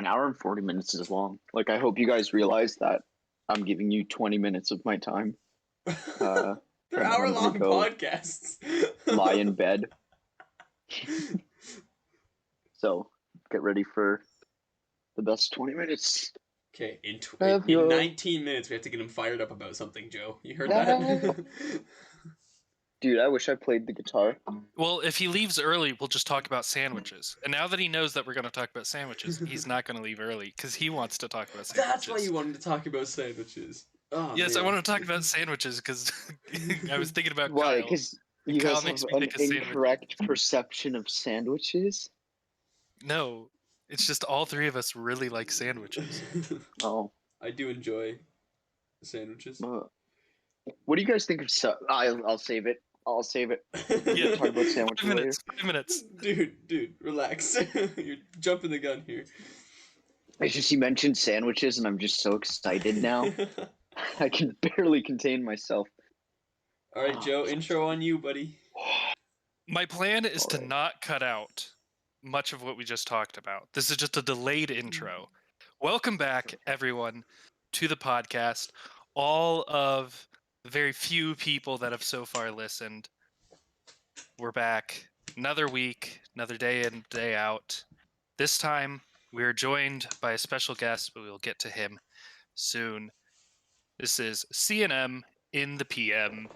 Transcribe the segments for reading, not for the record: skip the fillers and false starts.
An hour and 40 minutes is long. Like, I hope you guys realize that I'm giving you 20 minutes of my time. They're And then I'm going hour-long to go podcasts. lie in bed. So, get ready for the best 20 minutes. Okay, in Of 19 minutes, we have to get him fired up about something, Joe. You heard that? Dude, I wish I played the guitar. Well, if he leaves early, we'll just talk about sandwiches. And now that he knows that we're going to talk about sandwiches, he's not going to leave early because he wants to talk about sandwiches. That's why you wanted to talk about sandwiches. Oh, yes, man. I want to talk about sandwiches because I was thinking about Why? Kyle. Because And you Kyle guys makes have me an think of sandwiches. incorrect perception of sandwiches? No, it's just all three of us really like sandwiches. Oh. I do enjoy sandwiches. What do you guys think of I'll save it. I'll save it. Yeah, Talk about sandwiches 5 minutes. 5 minutes. Dude, relax. You're jumping the gun here. It's just you mentioned sandwiches, and I'm just so excited now. I can barely contain myself. All right, Joe, intro on you, buddy. My plan is All to right. not cut out much of what we just talked about. This is just a delayed intro. Welcome back, everyone, to the podcast. All of the very few people that have so far listened. We're back. Another week, another day in, day out. This time, we are joined by a special guest, but we will get to him soon. This is CNM in the PM,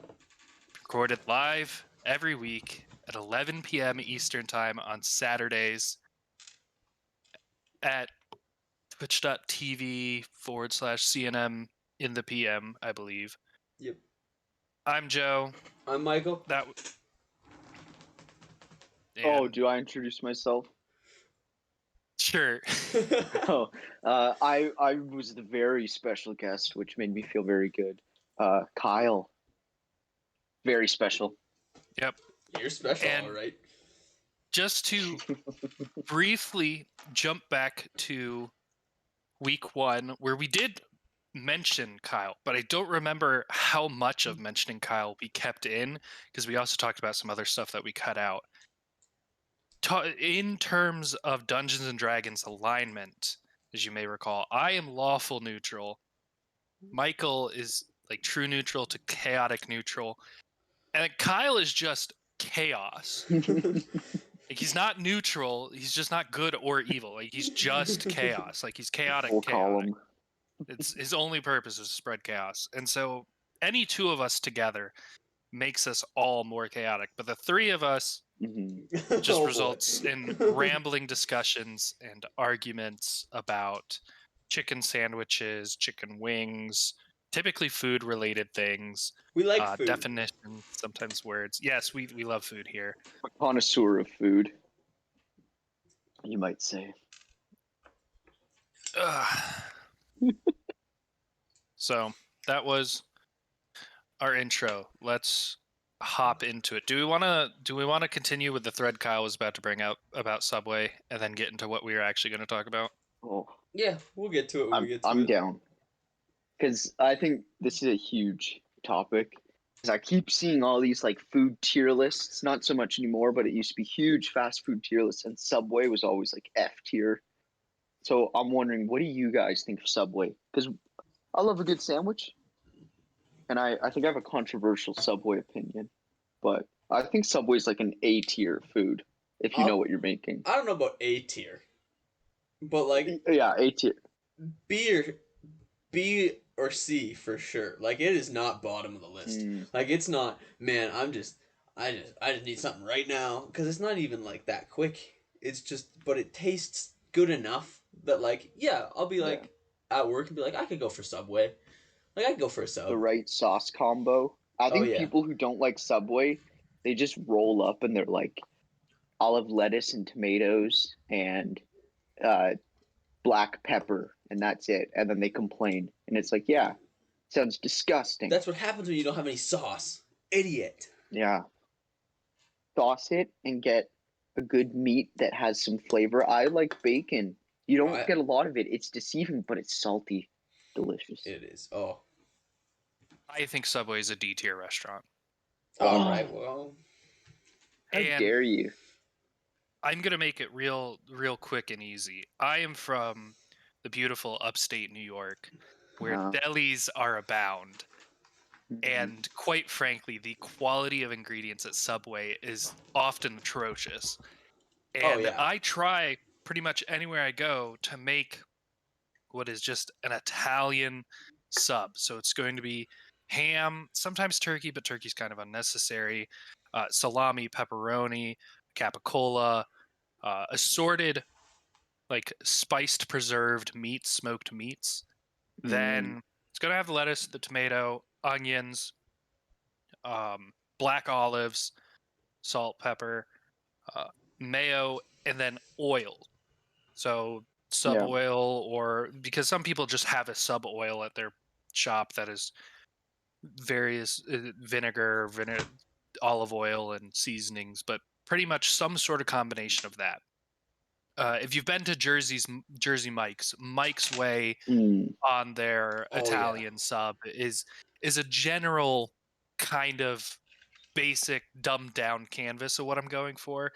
recorded live every week at 11 p.m. Eastern Time on Saturdays at twitch.tv/CNM in the PM, I believe. Yep. I'm Joe. I'm Michael. Do I introduce myself? Sure. I was the very special guest, which made me feel very good. Kyle. Very special. Yep. You're special, And all right. just to briefly jump back to week 1, where we did mention Kyle, but I don't remember how much of mentioning Kyle we kept in, because we also talked about some other stuff that we cut out. In terms of Dungeons and Dragons alignment, as you may recall, I am lawful neutral. Michael is like true neutral to chaotic neutral. And Kyle is just chaos. Like, he's not neutral. He's just not good or evil. Like, he's just chaos. Like, he's chaotic. Full column. It's his only purpose is to spread chaos. And so any two of us together makes us all more chaotic. But the three of us just results in rambling discussions and arguments about chicken sandwiches, chicken wings, typically food-related things. We like food. Definition, sometimes words. Yes, we love food here. A connoisseur of food, you might say. So that was our intro. Let's hop into it. Do we want to continue with the thread Kyle was about to bring up about Subway, and then get into what we are actually going to talk about? Oh, yeah, we'll get to it when we get to it. I'm down. Because I think this is a huge topic. Because I keep seeing all these like food tier lists. Not so much anymore, but it used to be huge fast food tier lists, and Subway was always like F tier. So I'm wondering, what do you guys think of Subway? Because I love a good sandwich, and I think I have a controversial Subway opinion, but I think Subway's like an A tier food if you know what you're making. I don't know about A tier, but like yeah, A tier. B or C for sure. Like, it is not bottom of the list. Like, it's not. Man, I just need something right now, because it's not even like that quick. It's just, but it tastes good enough that, like, yeah, I'll be like at work and be like, I could go for Subway. Like, I could go for a sub. The right sauce combo. I think people who don't like Subway, they just roll up and they're like olive lettuce and tomatoes and black pepper, and that's it. And then they complain, and it's like, yeah, sounds disgusting. That's what happens when you don't have any sauce. Idiot. Yeah. Sauce it and get a good meat that has some flavor. I like bacon. You don't get a lot of it. It's deceiving, but it's salty. Delicious. It is. Oh. I think Subway is a D tier restaurant. All right, well. How dare you? I'm gonna make it real quick and easy. I am from the beautiful upstate New York, where Uh, delis are abound. mhm. And quite frankly, the quality of ingredients at Subway is often atrocious. Oh And yeah. I try pretty much anywhere I go to make what is just an Italian sub. So it's going to be ham, sometimes turkey, but turkey's kind of unnecessary. Salami, pepperoni, capicola, assorted like spiced preserved meats, smoked meats. Mm, Then it's going to have the lettuce, the tomato, onions, black olives, salt, pepper, uh, mayo, and then oil. So sub yeah. oil, or because some people just have a sub oil at their shop that is various vinegar, olive oil, and seasonings, but pretty much some sort of combination of that. If you've been to Jersey Mike's Way Mm, on their Oh yeah. Italian sub is a general kind of basic dumbed down canvas of what I'm going for,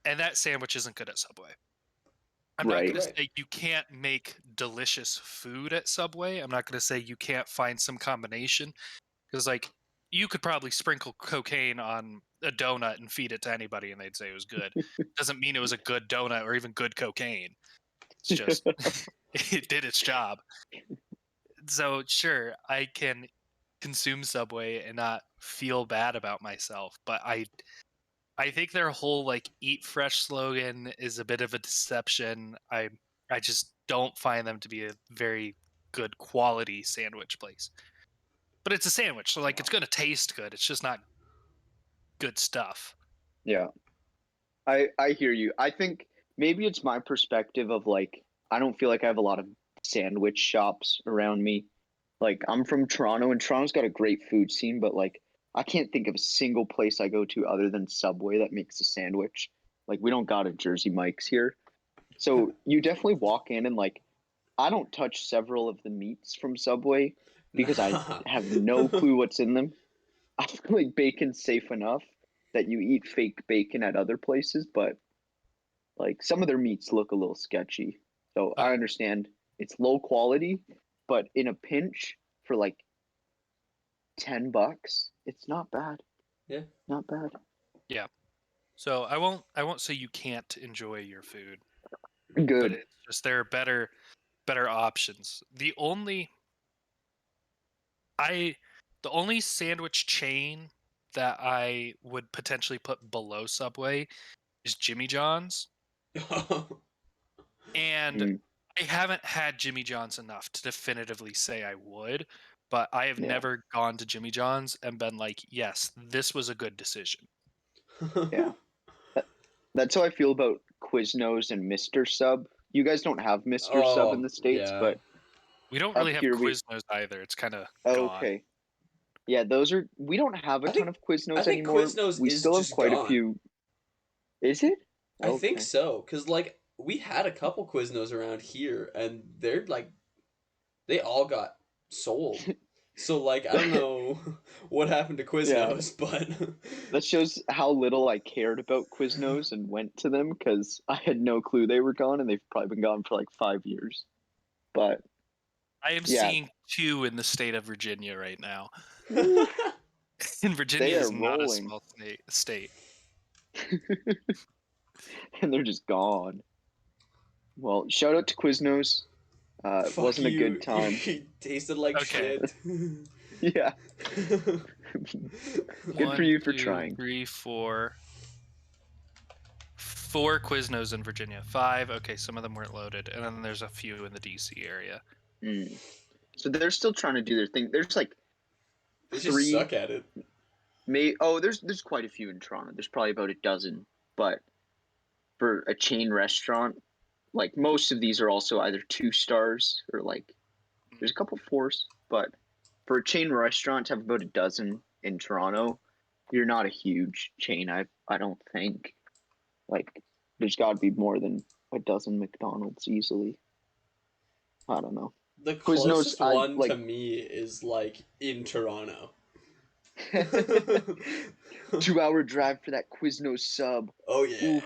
and that sandwich isn't good at Subway. I'm not right. going to Right. say you can't make delicious food at Subway. I'm not going to say you can't find some combination, because like you could probably sprinkle cocaine on a donut and feed it to anybody and they'd say it was good. Doesn't mean it was a good donut or even good cocaine. It's just it did its job. So sure, I can consume Subway and not feel bad about myself, but I think their whole like eat fresh slogan is a bit of a deception. I just don't find them to be a very good quality sandwich place. But it's a sandwich, so like it's No. going to taste good. It's just not good stuff. Yeah. I hear you. I think maybe it's my perspective of like I don't feel like I have a lot of sandwich shops around me. Like I'm from Toronto and Toronto's got a great food scene, but like I can't think of a single place I go to other than Subway that makes a sandwich. Like we don't got a Jersey Mike's here. So you definitely walk in and like I don't touch several of the meats from Subway because I Nah. have no clue what's in them. I feel like bacon's safe enough that you eat fake bacon at other places, but like some of their meats look a little sketchy. So Uh, I understand it's low quality, but in a pinch for like $10, it's not bad. Yeah. Not bad. yeah. So I won't say you can't enjoy your food, but Good. it's just there are better options. I the only sandwich chain that I would potentially put below Subway is Jimmy John's, and Mm, I haven't had Jimmy John's enough to definitively say I would, but I have yeah. never gone to Jimmy John's and been like, yes, this was a good decision. Yeah. That, that's how I feel about Quiznos and Mr. Sub. You guys don't have Mr. Sub in Oh the States, yeah. but We don't up really have here we Quiznos either. It's kind of oh, gone. okay. Yeah, those are we don't have a I ton think of I Quiznos think anymore. Quiznos We is still have just quite a gone. few. Is it? I think Okay. so, cause like we had a couple Quiznos around here, and they're like they all got sold. So like I don't know what happened to Yeah, Quiznos, but that shows how little I cared about Quiznos and went to them because I had no clue they were gone, and they've probably been gone for like 5 years. But I am yeah, seeing two in the state of Virginia right now. woo, And Virginia they are is not a rolling, small state. and they're just gone. Well, shout out to Quiznos. fuck Wasn't a good you, time. you tasted like Okay. shit. Yeah, good for One, you for two, trying. three, four. Four Quiznos in Virginia. Five. Okay, some of them weren't loaded. And then there's a few in the DC area. Mm. So they're still trying to do their thing. There's like They just three, suck at it. there's quite a few in Toronto. There's probably about a dozen, but for a chain restaurant, like most of these are also either 2 stars or like there's a couple fours, but for a chain restaurant to have about a dozen in Toronto, you're not a huge chain. I don't think like there's got to be more than a dozen McDonald's easily. I don't know. The Quiznos, closest I one to like me is like in Toronto. 2 hour drive for that Quiznos sub. Oh yeah. Oof.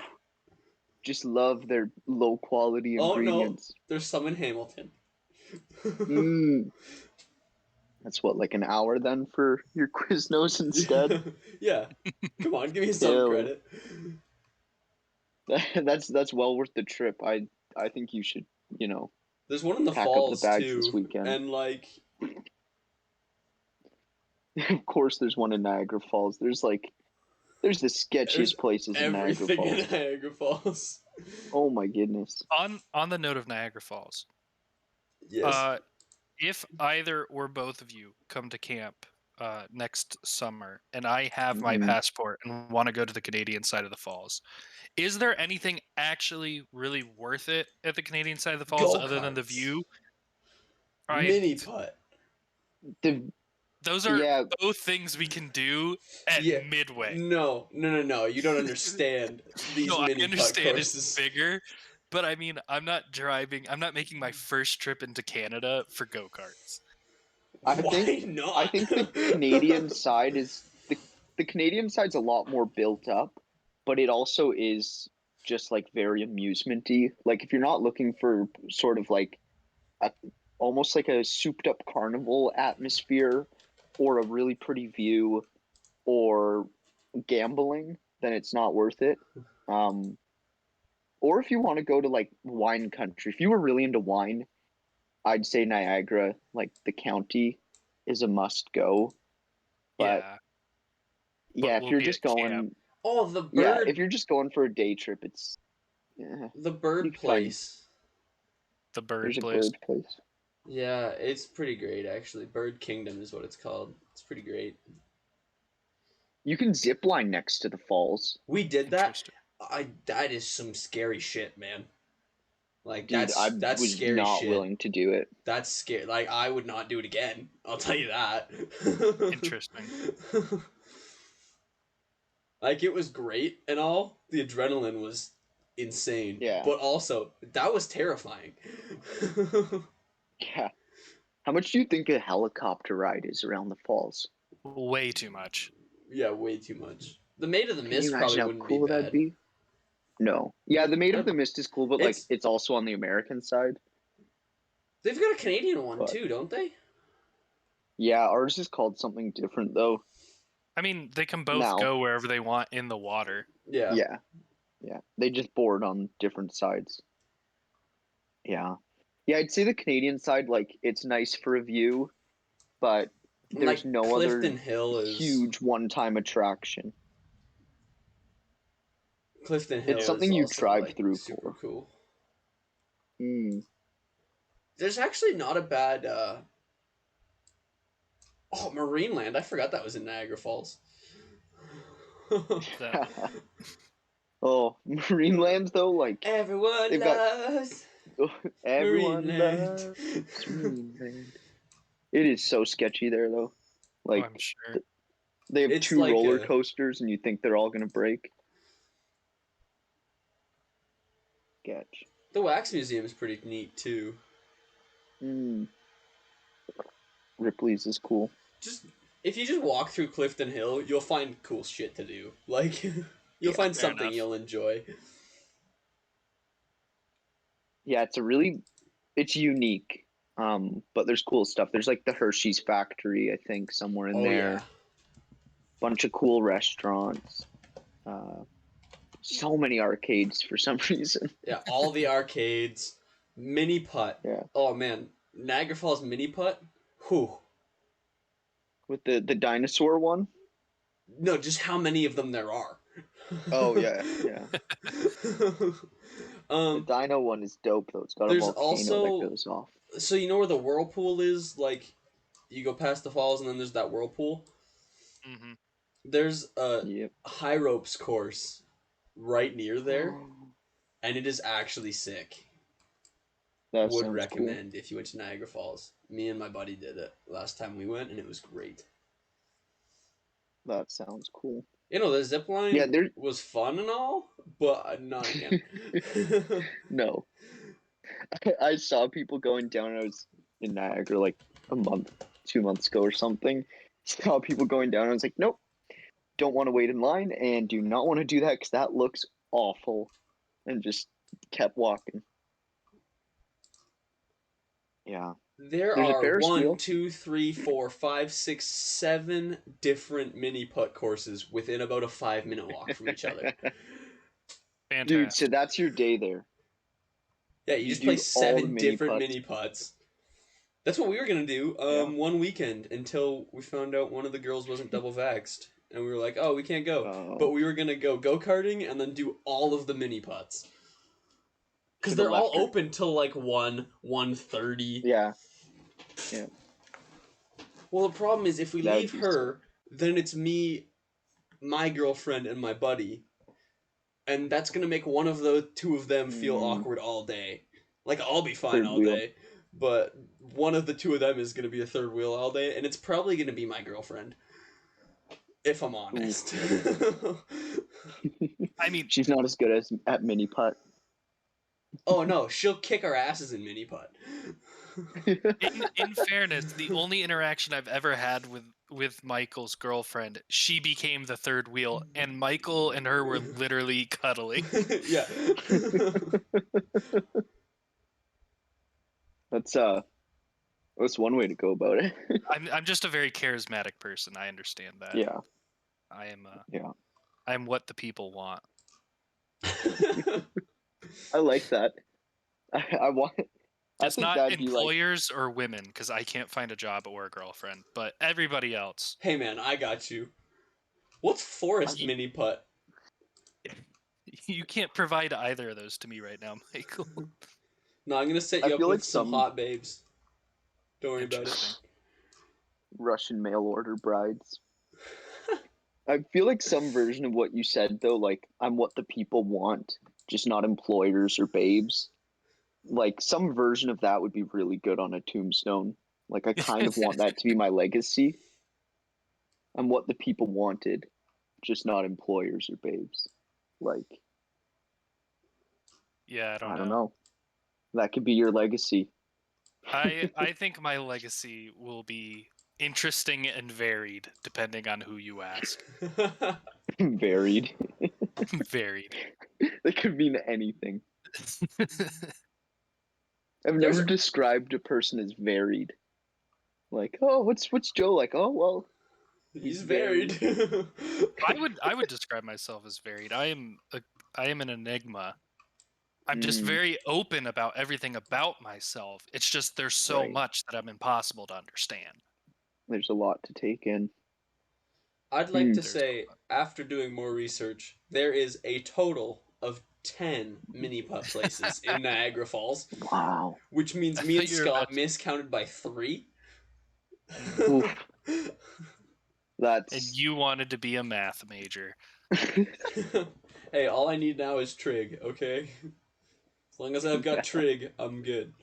just love their low quality Oh no, ingredients. there's some in Hamilton. Mm. That's what, like an hour then for your Quiznos instead? Yeah. Come on, give me some Still, credit. that's well worth the trip. I think you should, There's one in the pack up the falls bags this too, weekend. and like Of course, there's one in Niagara Falls. There's the there's sketchiest places in Niagara everything in Falls. Niagara Falls. Oh my goodness. On the note of Niagara Falls, Yes. if either or both of you come to camp next summer and I have my Mhm. passport and want to go to the Canadian side of the falls, is there anything actually really worth it at the Canadian side of the falls Go other than the karts. view? I Mini putt. The Those are yeah, both things we can do at Yeah. Midway. No. You don't understand these No, I mini putt understand it's courses. bigger, but I mean, I'm not making my first trip into Canada for go-karts. I Why think I not? think the Canadian side's a lot more built up, but it also is just like very amusementy. Like if you're not looking for sort of like a almost like a souped up carnival atmosphere or a really pretty view or gambling, then it's not worth it. Um, or if you want to go to like wine country, if you were really into wine, I'd say Niagara, like the county, is a must go. But Yeah, but yeah, if we'll you're be just at camp. going, Oh, yeah, if you're just going for a day trip, it's the you bird can find place. The bird there's a place. bird place. Yeah, it's pretty great actually. Bird Kingdom is what it's called. It's pretty great. You can zip line next to the falls, We did that. Interesting. That is some scary shit, man. Like dude. I that's was scary not shit. willing to do it. That's scary. Like I would not do it again. I'll tell you that. Interesting. Like it was great and all. The adrenaline was insane, Yeah, but also that was terrifying. yeah. How much do you think a helicopter ride is around the falls? Way too much. Yeah, way too much. The Maid of the Can you Mist imagine probably how wouldn't be cool that'd bad. be? No. Yeah, the Maid of That- the Mist is cool, but like It's it's also on the American side. they've got a Canadian one But too, don't they? yeah, ours is called something different though. I mean, they can both Now, go wherever they want in the water. Yeah. yeah, yeah. They just board on different sides. Yeah. Yeah, I'd say the Canadian side, like, it's nice for a view, but there's Like no other Clifton Hill is huge one-time attraction. Clifton It's Hill is something you also drive like through super for. cool. Mm. There's actually not a bad oh, Marineland. I forgot that was in Niagara Falls. That Oh, Marineland though, like Everyone they've got loves everyone Marineland. loves Marineland. It is so sketchy there though. oh, Like I'm sure. th- they have It's two like roller a coasters, and you think they're all gonna break. Sketch. the wax museum is pretty neat too. Mm. Ripley's is cool. Just if you just walk through Clifton Hill, you'll find cool shit to do. Like you'll Yeah. find Fair something enough. you'll enjoy. Yeah, it's unique. But there's cool stuff. There's like the Hershey's factory, I think, somewhere in Oh yeah. there. Bunch of cool restaurants. Uh, so many arcades for some reason. Yeah, all the arcades, mini putt. Yeah, Oh man, Niagara Falls mini putt. Whew. with the dinosaur one. No, just how many of them there are. Oh yeah, yeah. The um, dino one is dope though. It's got a there's volcano that also goes off. so you know where the whirlpool is. Like you go past the falls and then there's that whirlpool. Hmm. There's a Yep. high ropes course right near there, and it is actually sick. That Would sounds cool. recommend if you went to Niagara Falls. Me and my buddy did it last time we went, and it was great. That sounds cool. You know, the zip Yeah, line there. was fun and all, but not again. No, I saw people going down. I was in Niagara like a month, 2 months ago or something. Saw people going down. I was like, nope, don't want to wait in line and do not want to do that because that looks awful. and just kept walking. Yeah. There There's a are Ferris 1, wheel. 2, 3, 4, 5, 6, 7 different mini putt courses within about a 5-minute walk from each other. Dude, so Fantastic. that's your day there. Yeah, you You just play do all the 7 mini different putts. mini putts. That's what we were gonna do Yeah. one weekend until we found out one of the girls wasn't double vaxxed, and we were like, oh, we can't go. But Oh, we were gonna go karting and then do all of the mini putts because should have they're all left her. open till like 1:30. Yeah. Yeah. Well, the problem is if we That would leave be her, then it's me, my girlfriend, and my buddy, and that's gonna make one of the two of them feel awkward all day. Like I'll be fine third all wheel. day, but one of the two of them is gonna be a third wheel all day, and it's probably gonna be my girlfriend, if I'm honest. I mean, She's not as good as at mini putt. Oh no, she'll kick our asses in mini putt. in fairness, the only interaction I've ever had with Michael's girlfriend, she became the third wheel, and Michael and her were literally cuddling. Yeah. That's one way to go about it. I'm just a very charismatic person. I understand that. Yeah. I am. Yeah. I am what the people want. I like that. I want. I Just think not that'd be like. employers or women, because I can't find a job or a girlfriend. But everybody else. Hey man, I got you. What's forest mini putt? You can't provide either of those to me right now, Michael. No, I'm gonna set I you up feel with like some some hot babes. Don't worry about it. Interesting. Russian mail order brides. I feel like some version of what you said though, like I'm what the people want, just not employers or babes. Like some version of that would be really good on a tombstone. Like I kind of want that to be my legacy. I'm what the people wanted, just not employers or babes. Like Yeah, I I don't don't know. know. That could be your legacy. I think my legacy will be interesting and varied, depending on who you ask. Varied. Varied. That could mean anything. I've There's never a- described a person as varied. Like, oh, what's Joe like? Oh, well, He's varied. I would describe myself as varied. I am an enigma. I'm just Mm, very open about everything about myself. It's just there's so right. much that I'm impossible to understand. There's a lot to take in. I'd like Hmm. to say, after doing more research, there is a total of 10 mini putt places in Niagara Falls, Wow. which means I me and thought you were Scott about miscounted by 3. Oof. and That's you wanted to be a math major. Hey, all I need now is trig, okay? As long as I've got yeah. trig, I'm good.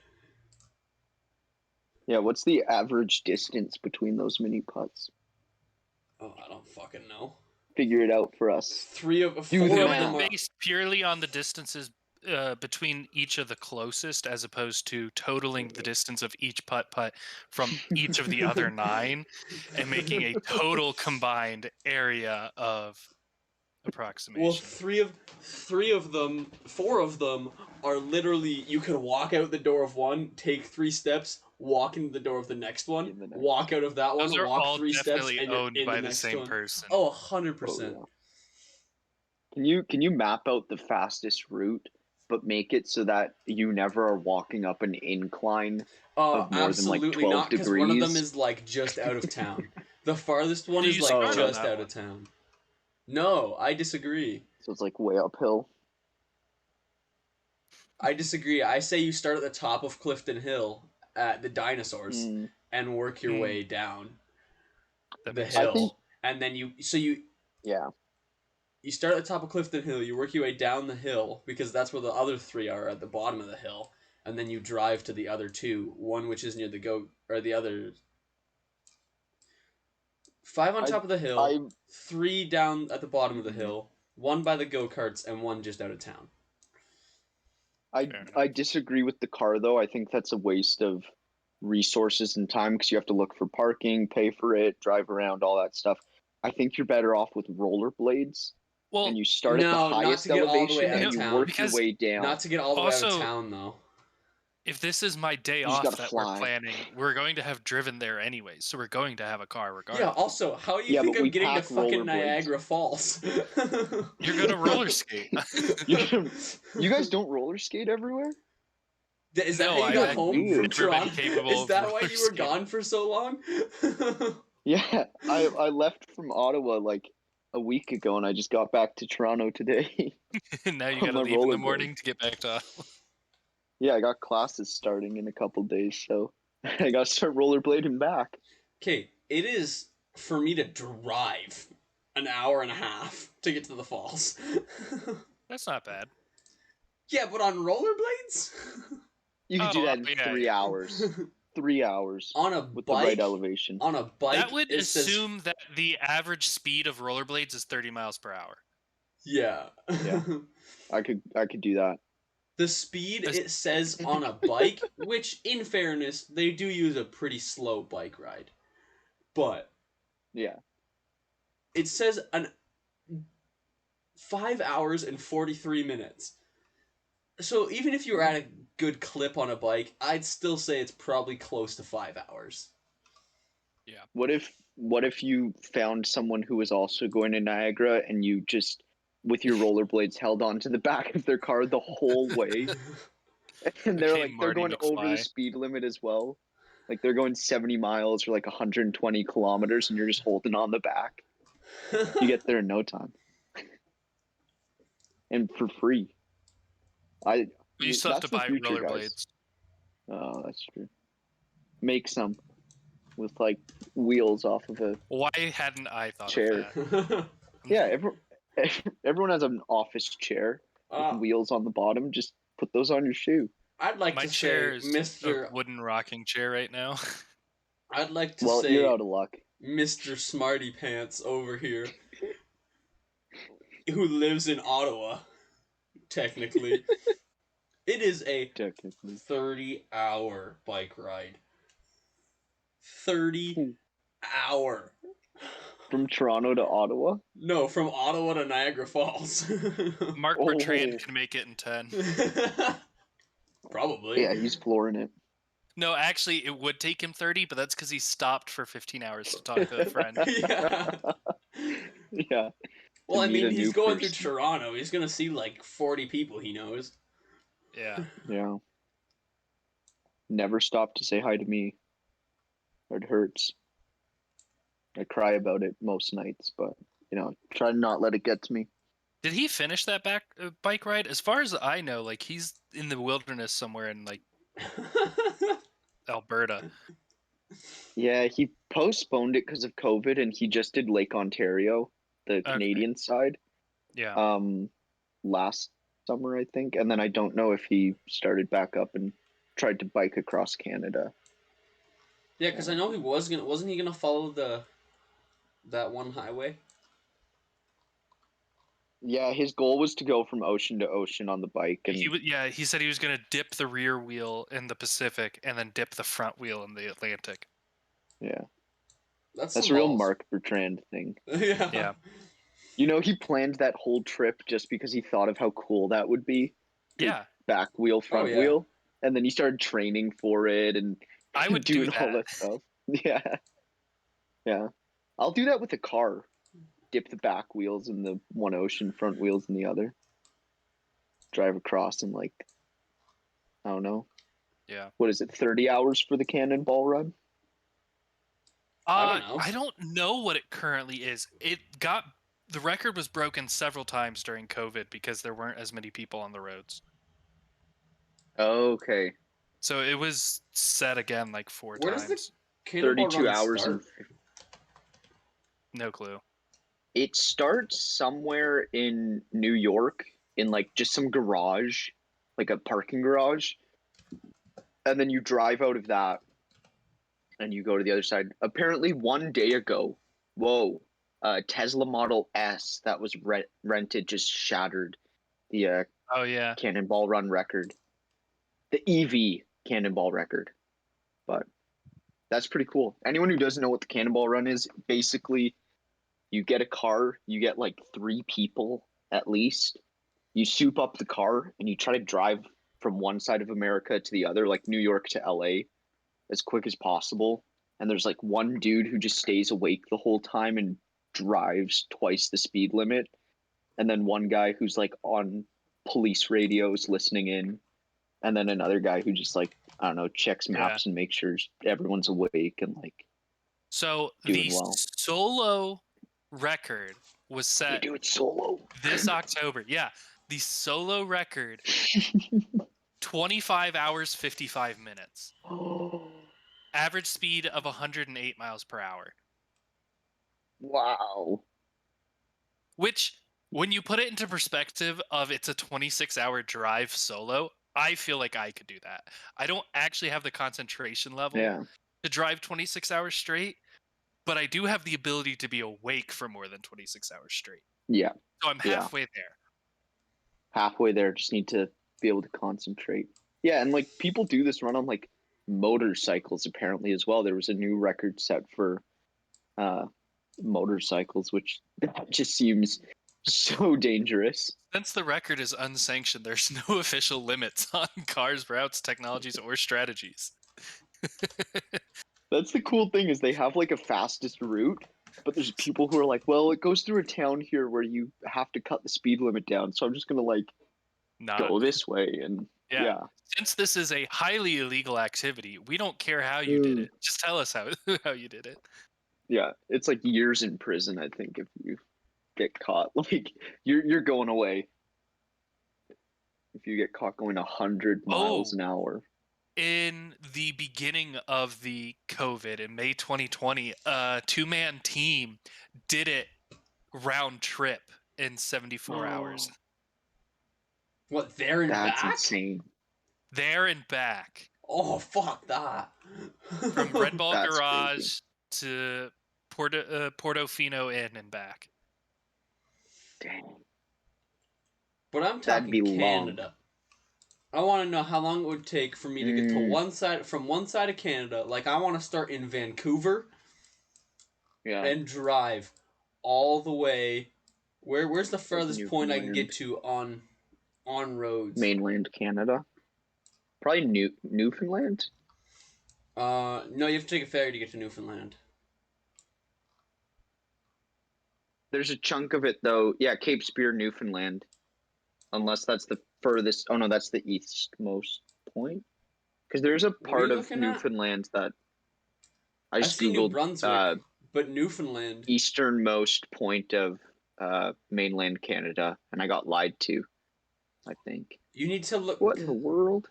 Yeah, what's the average distance between those mini putts? Oh, I don't fucking know. Figure it out for us. 4 Do the of math. them are. Based purely on the distances between each of the closest, as opposed to totaling the distance of each putt from each of the other 9 and making a total combined area of approximation. Well, 4 of them are literally you can walk out the door of one, take 3 steps, walk into the door of the next one, In the next. walk out of that one, Those are walk all 3 steps, definitely and you're owned in by the the next same one. person. Oh, Oh, 100%. yeah. Can you map out the fastest route, but make it so that you never are walking up an incline of more than like Absolutely 12 not, because one of them degrees? is like just out of town. The farthest one Do is you like start on just that out one? of town. No, I disagree. So it's like way uphill. I disagree. I say you start at the top of Clifton Hill at the dinosaurs Mm, and work your Hmm. way down That the makes I hill. think, And then you yeah. start at the top of Clifton Hill, you work your way down the hill because that's where the other 3 are at the bottom of the hill, and then you drive to the other 2, one which is near the goat or the other 5 on I, top of the I, hill, 3 down at the bottom of the mhm. hill, 1 by the go-karts and 1 just out of town. Fair enough. I disagree with the car though. I think that's a waste of resources and time because you have to look for parking, pay for it, drive around, all that stuff. I think you're better off with rollerblades. Well, and you start at the No, not highest to get all the way elevation out and of you town. work your because way down. Not to get all the way out of Also- town, though. if this is my day You just off gotta that fly. we're planning, we're going to have driven there anyways, so we're going to have a car Yeah, regardless. also, how do you Yeah, think but I'm we getting to pack fucking rollerblades. Niagara Falls? You're gonna roller skate. You guys don't roller skate everywhere? Is that No, how you I've got That's home weird. from never been Toronto? capable Is of that why roller you were skating. gone for so long? Yeah, I left from Ottawa like a week ago, and I just got back to Toronto today. Now you On gotta my leave in the rollerblade. morning to get back to. Yeah, I got classes starting in a couple days, so I got to start rollerblading back. Okay, it is for me to drive an hour and a half to get to the falls. That's not bad. Yeah, but on rollerblades? You could do Oh, that in yeah, 3 yeah. hours. 3 hours On a with the right bike? elevation. On a bike, That would it says... assume that the average speed of rollerblades is 30 miles per hour. Yeah. Yeah. I could do that. The speed As- it says on a bike, which, in fairness, they do use a pretty slow bike ride. But Yeah. it says 5 hours and 43 minutes. So even if you were at a good clip on a bike, I'd still say it's probably close to 5 hours. What if you found someone who was also going to Niagara and you just with your rollerblades held onto the back of their car the whole way? And they're Became they're Marty going over the McFly. speed limit as well. Like they're going 70 miles or like 120 kilometers and you're just holding on the back. You get there in no time. And for free. You still have That's to the buy future, guys. rollerblades. Oh, that's true. Make some with like wheels off of a Why hadn't I thought chair. of that? Yeah, everyone has an office chair with Uh, wheels on the bottom. Just put those on your shoe. I'd like My to chair say, is Mr. a wooden rocking chair right now. I'd like to Well, you're say, out of luck. Mr. Smarty Pants over here, who lives in Ottawa, technically. It is a Technically. 30-hour bike ride. 30-hour. From Toronto to Ottawa? No, from Ottawa to Niagara Falls. Mark Oh. Bertrand can make it in 10. Probably. Yeah, he's flooring it. No, actually, it would take him 30, but that's because he stopped for 15 hours to talk to a friend. Yeah. Yeah. Well, I meet mean, a he's new going person. through Toronto. He's gonna see like 40 people he knows. Yeah. Yeah. Never stop to say hi to me. It hurts. I cry about it most nights, but try to not let it get to me. Did he finish that bike ride? As far as I know, like he's in the wilderness somewhere in like Alberta. Yeah, he postponed it because of COVID, and he just did Lake Ontario, the Canadian side, Yeah. last summer, I think. And then I don't know if he started back up and tried to bike across Canada. Yeah, because I know he wasn't he gonna follow that one highway? Yeah, his goal was to go from ocean to ocean on the bike, and He said he was gonna dip the rear wheel in the Pacific and then dip the front wheel in the Atlantic. yeah, That's a real Mark Bertrand thing. Yeah. Yeah. He planned that whole trip just because he thought of how cool that would be. Yeah. Back wheel, front yeah. wheel, and then he started training for it and I would doing do all that. that stuff. Yeah, yeah, I'll do that with a car. Dip the back wheels in the one ocean, front wheels in the other. Drive across in like, I don't know. Yeah. What is it? 30 hours for the cannonball run? I don't know. I don't know what it currently is. The record was broken several times during COVID because there weren't as many people on the roads. Okay. So it was set again like 4 Where times. does the cannonball 32 run hours start? No clue. It starts somewhere in New York in like just some garage, like a parking garage. And then you drive out of that and you go to the other side. Apparently, one day ago, Tesla Model S that was rented just shattered the Oh yeah. Cannonball Run record, the EV Cannonball record. But that's pretty cool. Anyone who doesn't know what the Cannonball Run is, basically, You get a car, you get like 3 people at least. You soup up the car and you try to drive from one side of America to the other, like New York to LA, as quick as possible. And there's like one dude who just stays awake the whole time and drives twice the speed limit. And then one guy who's like on police radios listening in. And then another guy who just like, I don't know, checks maps and makes sure everyone's awake and like So doing the well. solo record was They set do it solo. this October. Yeah, the solo record, 25 hours, 55 minutes. Oh, Average speed of 108 miles per hour. wow. Which, when you put it into perspective of it's a 26-hour drive solo, I feel like I could do that. I don't actually have the concentration level to drive 26 hours straight, but I do have the ability to be awake for more than 26 hours straight. Yeah. So I'm halfway there. Halfway there, just need to be able to concentrate. Yeah, and like people do this run on like motorcycles apparently as well. There was a new record set for motorcycles, which that just seems so dangerous. Since the record is unsanctioned, there's no official limits on cars, routes, technologies, or strategies. That's the cool thing is they have like a fastest route, but there's people who are like, well, it goes through a town here where you have to cut the speed limit down, so I'm just gonna like go this way. And yeah. Since this is a highly illegal activity, we don't care how you did it. Just tell us how you did it. Yeah, it's like years in prison, I think, if you get caught. Like you're going away if you get caught going 100 miles an hour. In the beginning of the COVID in May 2020, a 2-man team did it round trip in 74 hours. What, there and back? That's insane. There and back. Oh, fuck that. From Red Ball That's Garage crazy. to Portofino Inn and back. Dang. But I'm That'd be talking Canada. long. I want to know how long it would take for me to get to from one side of Canada. Like, I want to start in Vancouver and drive all the way. Where's the furthest point I can get to on roads? Mainland Canada. Probably Newfoundland? No, you have to take a ferry to get to Newfoundland. There's a chunk of it, though. Yeah, Cape Spear, Newfoundland. Unless that's the furthest. Oh, no, that's the eastmost point. Because there's a part of Newfoundland that I just see Googled. New Brunswick, but Newfoundland. Easternmost point of mainland Canada, and I got lied to, I think. You need to look. What in the world?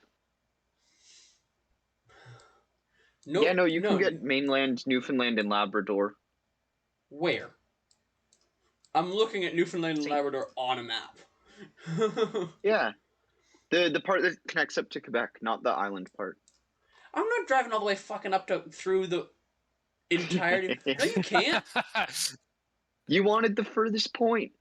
No, you can get mainland Newfoundland and Labrador. Where? I'm looking at Newfoundland and Labrador on a map. Yeah. The part that connects up to Quebec, not the island part. I'm not driving all the way fucking up through the entirety. No, you can't. You wanted the furthest point.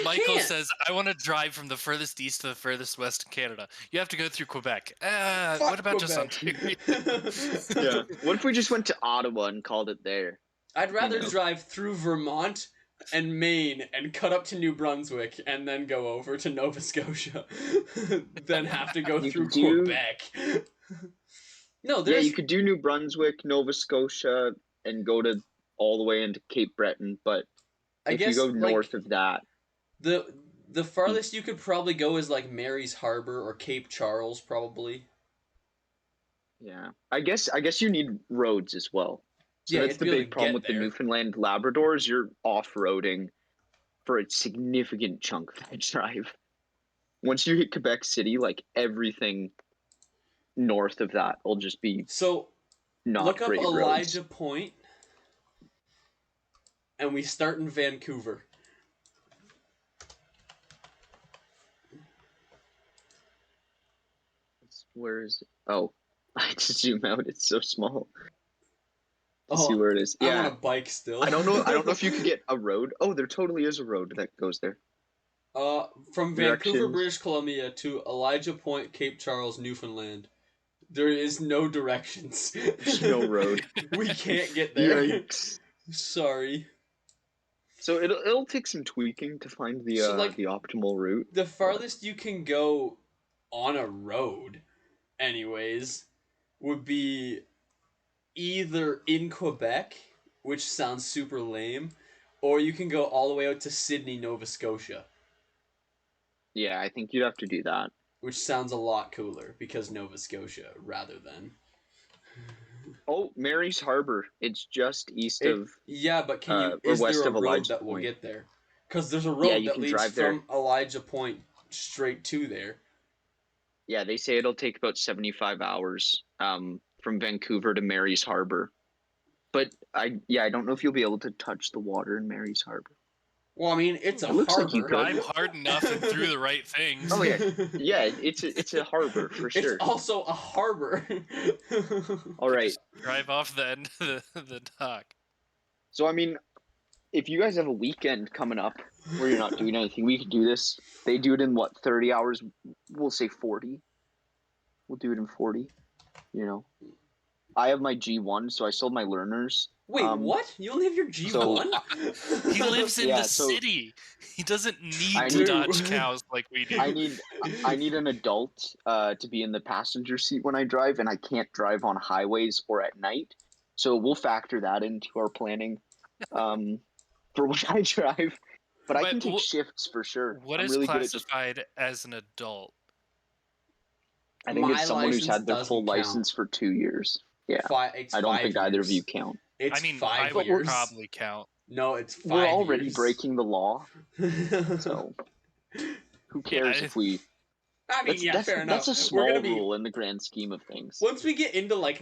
Michael says, I want to drive from the furthest east to the furthest west of Canada. You have to go through Quebec. What about just Ontario? Yeah. What if we just went to Ottawa and called it there? I'd rather drive through Vermont and Maine and cut up to New Brunswick and then go over to Nova Scotia than have to go through Quebec. No, you could do New Brunswick, Nova Scotia, and go to all the way into Cape Breton, but if you go north of that, the farthest you could probably go is like Mary's Harbor or Cape Charles, probably. Yeah, I guess you need roads as well. So that's the big problem with the Newfoundland Labradors. You're off-roading for a significant chunk of the drive. Once you hit Quebec City, like everything north of that will just be not look up great Elijah roads. Point, and we start in Vancouver. Where is it? Oh, I had to zoom out. It's so small. See where it is. Yeah, I'm on a bike still. I don't know if you could get a road. Oh, there totally is a road that goes there. From Vancouver, British Columbia to Elijah Point, Cape Charles, Newfoundland. There is no directions. There's no road. We can't get there. Yikes. Sorry. So it'll take some tweaking to find the So like the optimal route. the farthest you can go on a road, anyways, would be either in Quebec, which sounds super lame, or you can go all the way out to Sydney, Nova Scotia, Yeah, I think you'd have to do that. which sounds a lot cooler because Nova Scotia rather than Oh, Mary's Harbor. It's just east it. of Yeah, but or is there west a of road Elijah that will Point. get there? Because there's a Yeah, road you that can leads drive there. from Elijah Point straight to there. Yeah, they say it'll take about 75 hours from Vancouver to Mary's Harbor. But I don't know if you'll be able to touch the water in Mary's Harbor. Well, I mean, it's a It looks like you harbor. could. Drive hard enough and through the right things. Oh yeah, yeah. It's a harbor for It's sure. also a harbor. All right. Just drive off the end of the dock. So I mean, if you guys have a weekend coming up where you're not doing anything, we could do this. They do it in what, 30 hours? We'll say 40. We'll do it in 40. You know, I have my G1, so I sold my learners. Wait, what? You only have your G1? He lives in Yeah, the so city. He doesn't need I to need- dodge cows like we do. I need an adult to be in the passenger seat when I drive, and I can't drive on highways or at night. So we'll factor that into our planning for when I drive. But I can take shifts for sure. What I'm is really good at just. classified as an adult? I think My it's someone who's license had their full doesn't count. license for 2 years. Yeah, It's I don't 5 think either of years. you count. It's I mean, 5 I would years. probably count. No, it's 5 We're already years. breaking the law, so who cares Yeah, if we? I mean, yeah, fair enough. That's a We're small gonna be rule in the grand scheme of things. once we get into like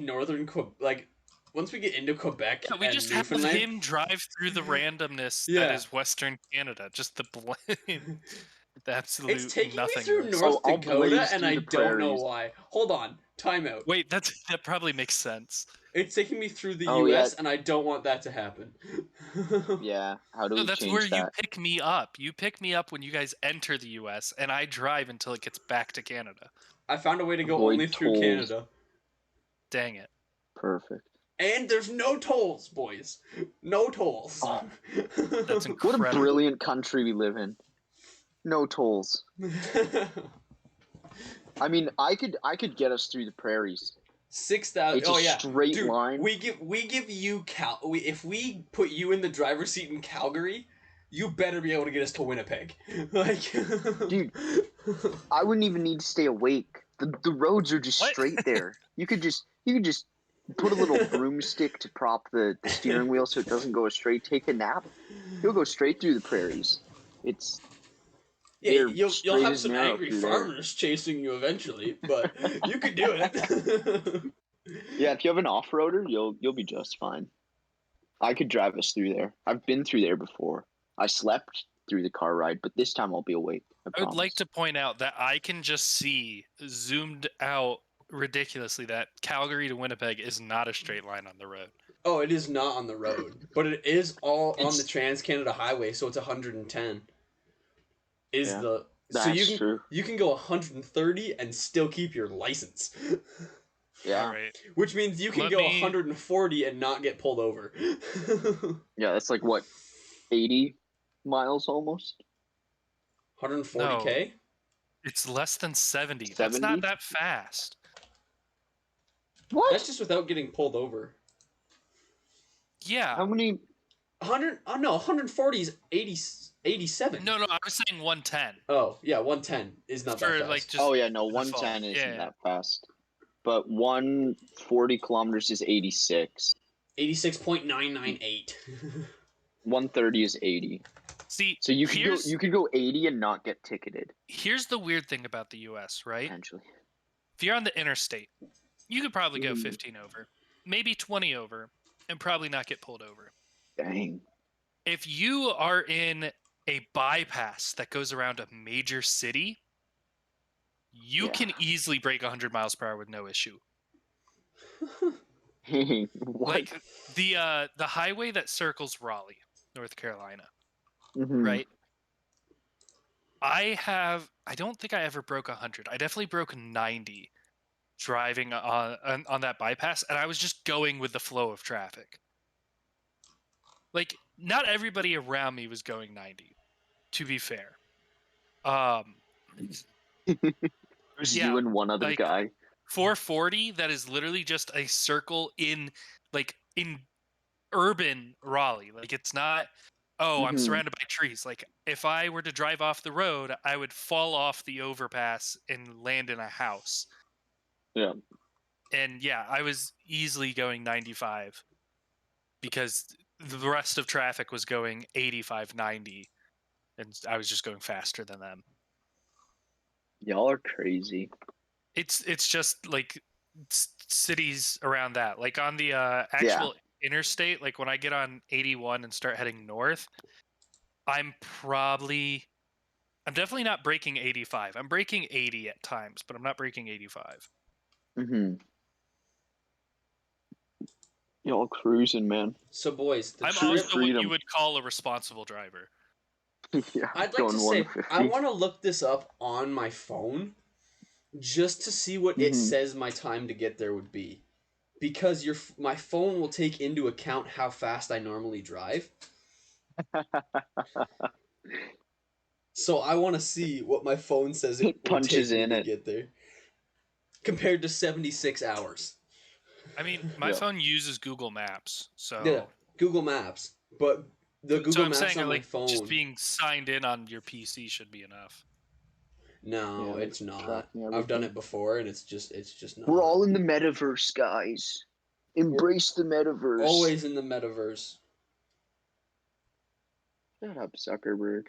once we get into Quebec Yeah, we and just have Newfoundland. him drive through the randomness that Yeah. is Western Canada. Just the the absolute It's taking me nothingness. through North I'll Dakota, blaze and through I the don't know prairies. why. Hold on, time out. Wait, that probably makes sense. It's taking me through the Oh, U.S., yeah. and I don't want that to happen. Yeah, how do No, we that's change where you that? pick me up. You pick me up when you guys enter the U.S., and I drive until it gets back to Canada. I found a way to go Avoid only through tolls. Canada. Dang it. Perfect. And there's no tolls, boys. No tolls. Oh, That's what incredible. a brilliant country we live in. No tolls. I mean, I could get us through the prairies. 6,000. It's Oh a yeah, straight dude. line. We give you if we put you in the driver's seat in Calgary, you better be able to get us to Winnipeg. Like, Dude, I wouldn't even need to stay awake. The roads are just What? straight there. You could just put a little broomstick to prop the steering wheel so it doesn't go astray. Take a nap. You'll go straight through the prairies. It's yeah, they're you'll straight have as some an arrow angry through there. farmers chasing you eventually, but you could do it. Yeah, if you have an off-roader, you'll be just fine. I could drive us through there. I've been through there before. I slept through the car ride, but this time I'll be awake. I would like to point out that I can just see zoomed out ridiculously that Calgary to Winnipeg is not a straight line on the road. Oh, it is not on the road, but it is all on the It's- Trans Canada Highway, so it's 110. Is Yeah, the so that's true. you can go 130 and still keep your license, Yeah, All right. which means you can Let go me- 140 and not get pulled over. yeah. That's like what, 80 miles almost. 140K? It's less than 70. That's 70? not that fast. What? That's just without getting pulled over. Yeah. How many? 100? Oh no, 140 is 87. No, I was saying 110. Oh yeah, 110 is not that For fast. like just Oh yeah, no, default. 110 isn't Yeah. that fast. But 140 kilometers is 86. 86.998. 130 is 80. See, So you here's could go 80 and not get ticketed here's the weird thing about the US, right? potentially. If you're on the interstate, you could probably go Mhm. 15 over, maybe 20 over, and probably not get pulled over. Dang. If you are in a bypass that goes around a major city, you Yeah. can easily break 100 miles per hour with no issue. What? Like the highway that circles Raleigh, North Carolina, Mhm. right? I don't think I ever broke 100. I definitely broke 90 driving on that bypass, and I was just going with the flow of traffic. Like not everybody around me was going 90. To be fair, There's yeah, you and one other like guy. 440. That is literally just a circle in urban Raleigh. Like it's not. Oh, I'm Mm-hmm. surrounded by trees. Like if I were to drive off the road, I would fall off the overpass and land in a house. Yeah. And yeah, I was easily going 95 because the rest of traffic was going 85, 90, and I was just going faster than them. Y'all are crazy. It's just like cities around that. Like on the Yeah. actual interstate, like when I get on 81 and start heading north, I'm definitely not breaking 85. I'm breaking 80 at times, but I'm not breaking 85. Mm-hmm. Y'all cruising, man. So, boys, the I'm True trip. also what you freedom. would call a responsible driver. Yeah. I'd like to Going say I 150. want to look this up on my phone just to see what it Mm-hmm. says my time to get there would be, because my phone will take into account how fast I normally drive. So I want to see what my phone says it It would punches take me in to it. get there compared to 76 hours. I mean, my Yeah. phone uses Google Maps, Yeah, so Google Maps, but the Google I'm Maps saying on my like just phone. being signed in on your PC should be enough. No, Yeah. it's not. Tracking I've done everything. it before, and it's just We're not. all in the metaverse, guys. We're Embrace the metaverse. always in the metaverse. Shut up, Zuckerberg.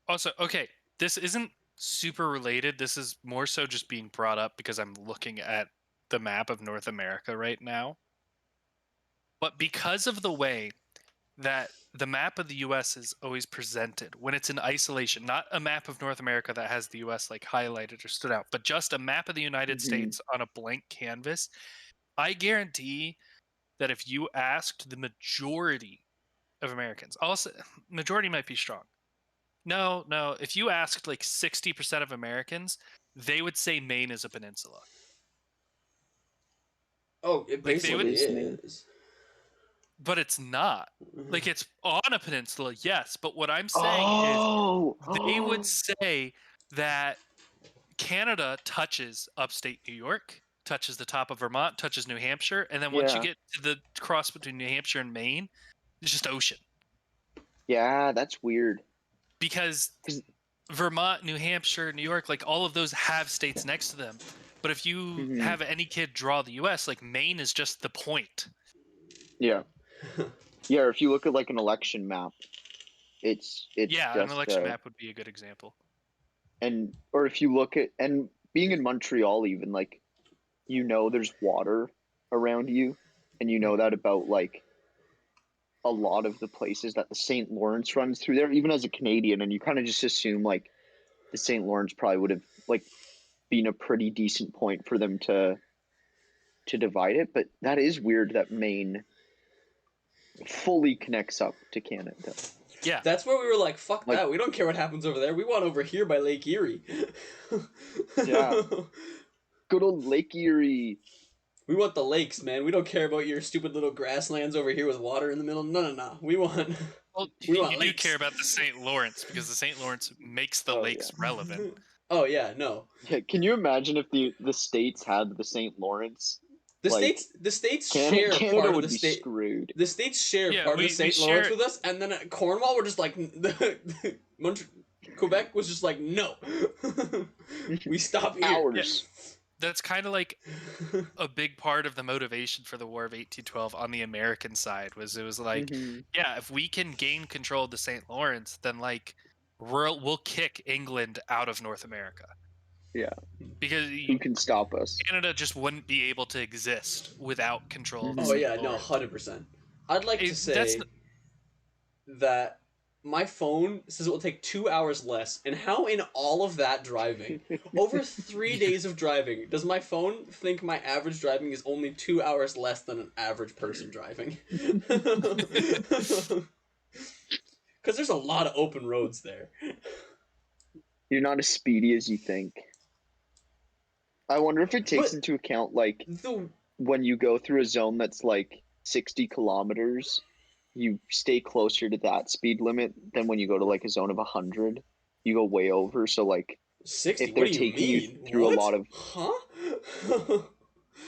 Also, okay, this isn't super related. This is more so just being brought up because I'm looking at the map of North America right now. But because of the way that the map of the US is always presented when it's in isolation, not a map of North America that has the US like highlighted or stood out, but just a map of the United Mm-hmm. States on a blank canvas, I guarantee that if you asked the majority of Americans, also majority might be strong. No, if you asked like 60% of Americans, they would say Maine is a peninsula. Oh, it Like they What would, basically is Maine? is. but it's not. Like it's on a peninsula, yes, but what I'm saying is Oh. they would say that Canada touches upstate New York, touches the top of Vermont, touches New Hampshire, and then once you Yeah. get to the cross between New Hampshire and Maine, it's just ocean. Yeah. That's weird. Because 'Cause- Vermont, New Hampshire, New York, like all of those have states next to them. But if you Mhm. have any kid draw the US, like Maine is just the point. Yeah. Yeah. Or if you look at like an election map, it's Yeah, an just election map would be a good example. and or if you look at and being in Montreal even like there's water around you and you know that about like a lot of the places that the St. Lawrence runs through there even as a Canadian and you kind of just assume like the St. Lawrence probably would have like been a pretty decent point for them to divide it, but that is weird that Maine fully connects up to Canada. Yeah. That's where we were like, fuck Like that. We don't care what happens over there. We want over here by Lake Erie. yeah, good old Lake Erie. We want the lakes, man. We don't care about your stupid little grasslands over here with water in the middle. No. We want Well, we you want do care lakes. about the St. Lawrence because the St. Lawrence makes the Oh yeah. lakes relevant. Oh yeah, no. Yeah, can you imagine if the states had the St. Lawrence? The Like states the states Canada, share Canada part of would the be state. screwed. The states share Yeah, part of the we St. Lawrence share. with us, and then at Cornwall, we're just like Quebec was just like no. We stop here. Yeah, Ours. that's kind of like a big part of the motivation for the War of 1812 on the American side was it was like, Hmm. yeah, if we can gain control of the St. Lawrence, then like we'll kick England out of North America Yeah. because Who can stop us? Canada just wouldn't be able to exist without control of the Oh Hmm. St. yeah, no, Lawrence. 100%. I'd like to That's say that my phone says it will take 2 hours less, and how in all of that driving, over 3 days of driving, does my phone think my average driving is only 2 hours less than an average person driving? Because there's a lot of open roads there. You're not as speedy as you think. I wonder if it takes But into account like the when you go through a zone that's like 60 kilometers you stay closer to that speed limit than when you go to like a zone of 100. You go way over. So like 60? if What they're do you taking you mean? through a What? lot of, Huh?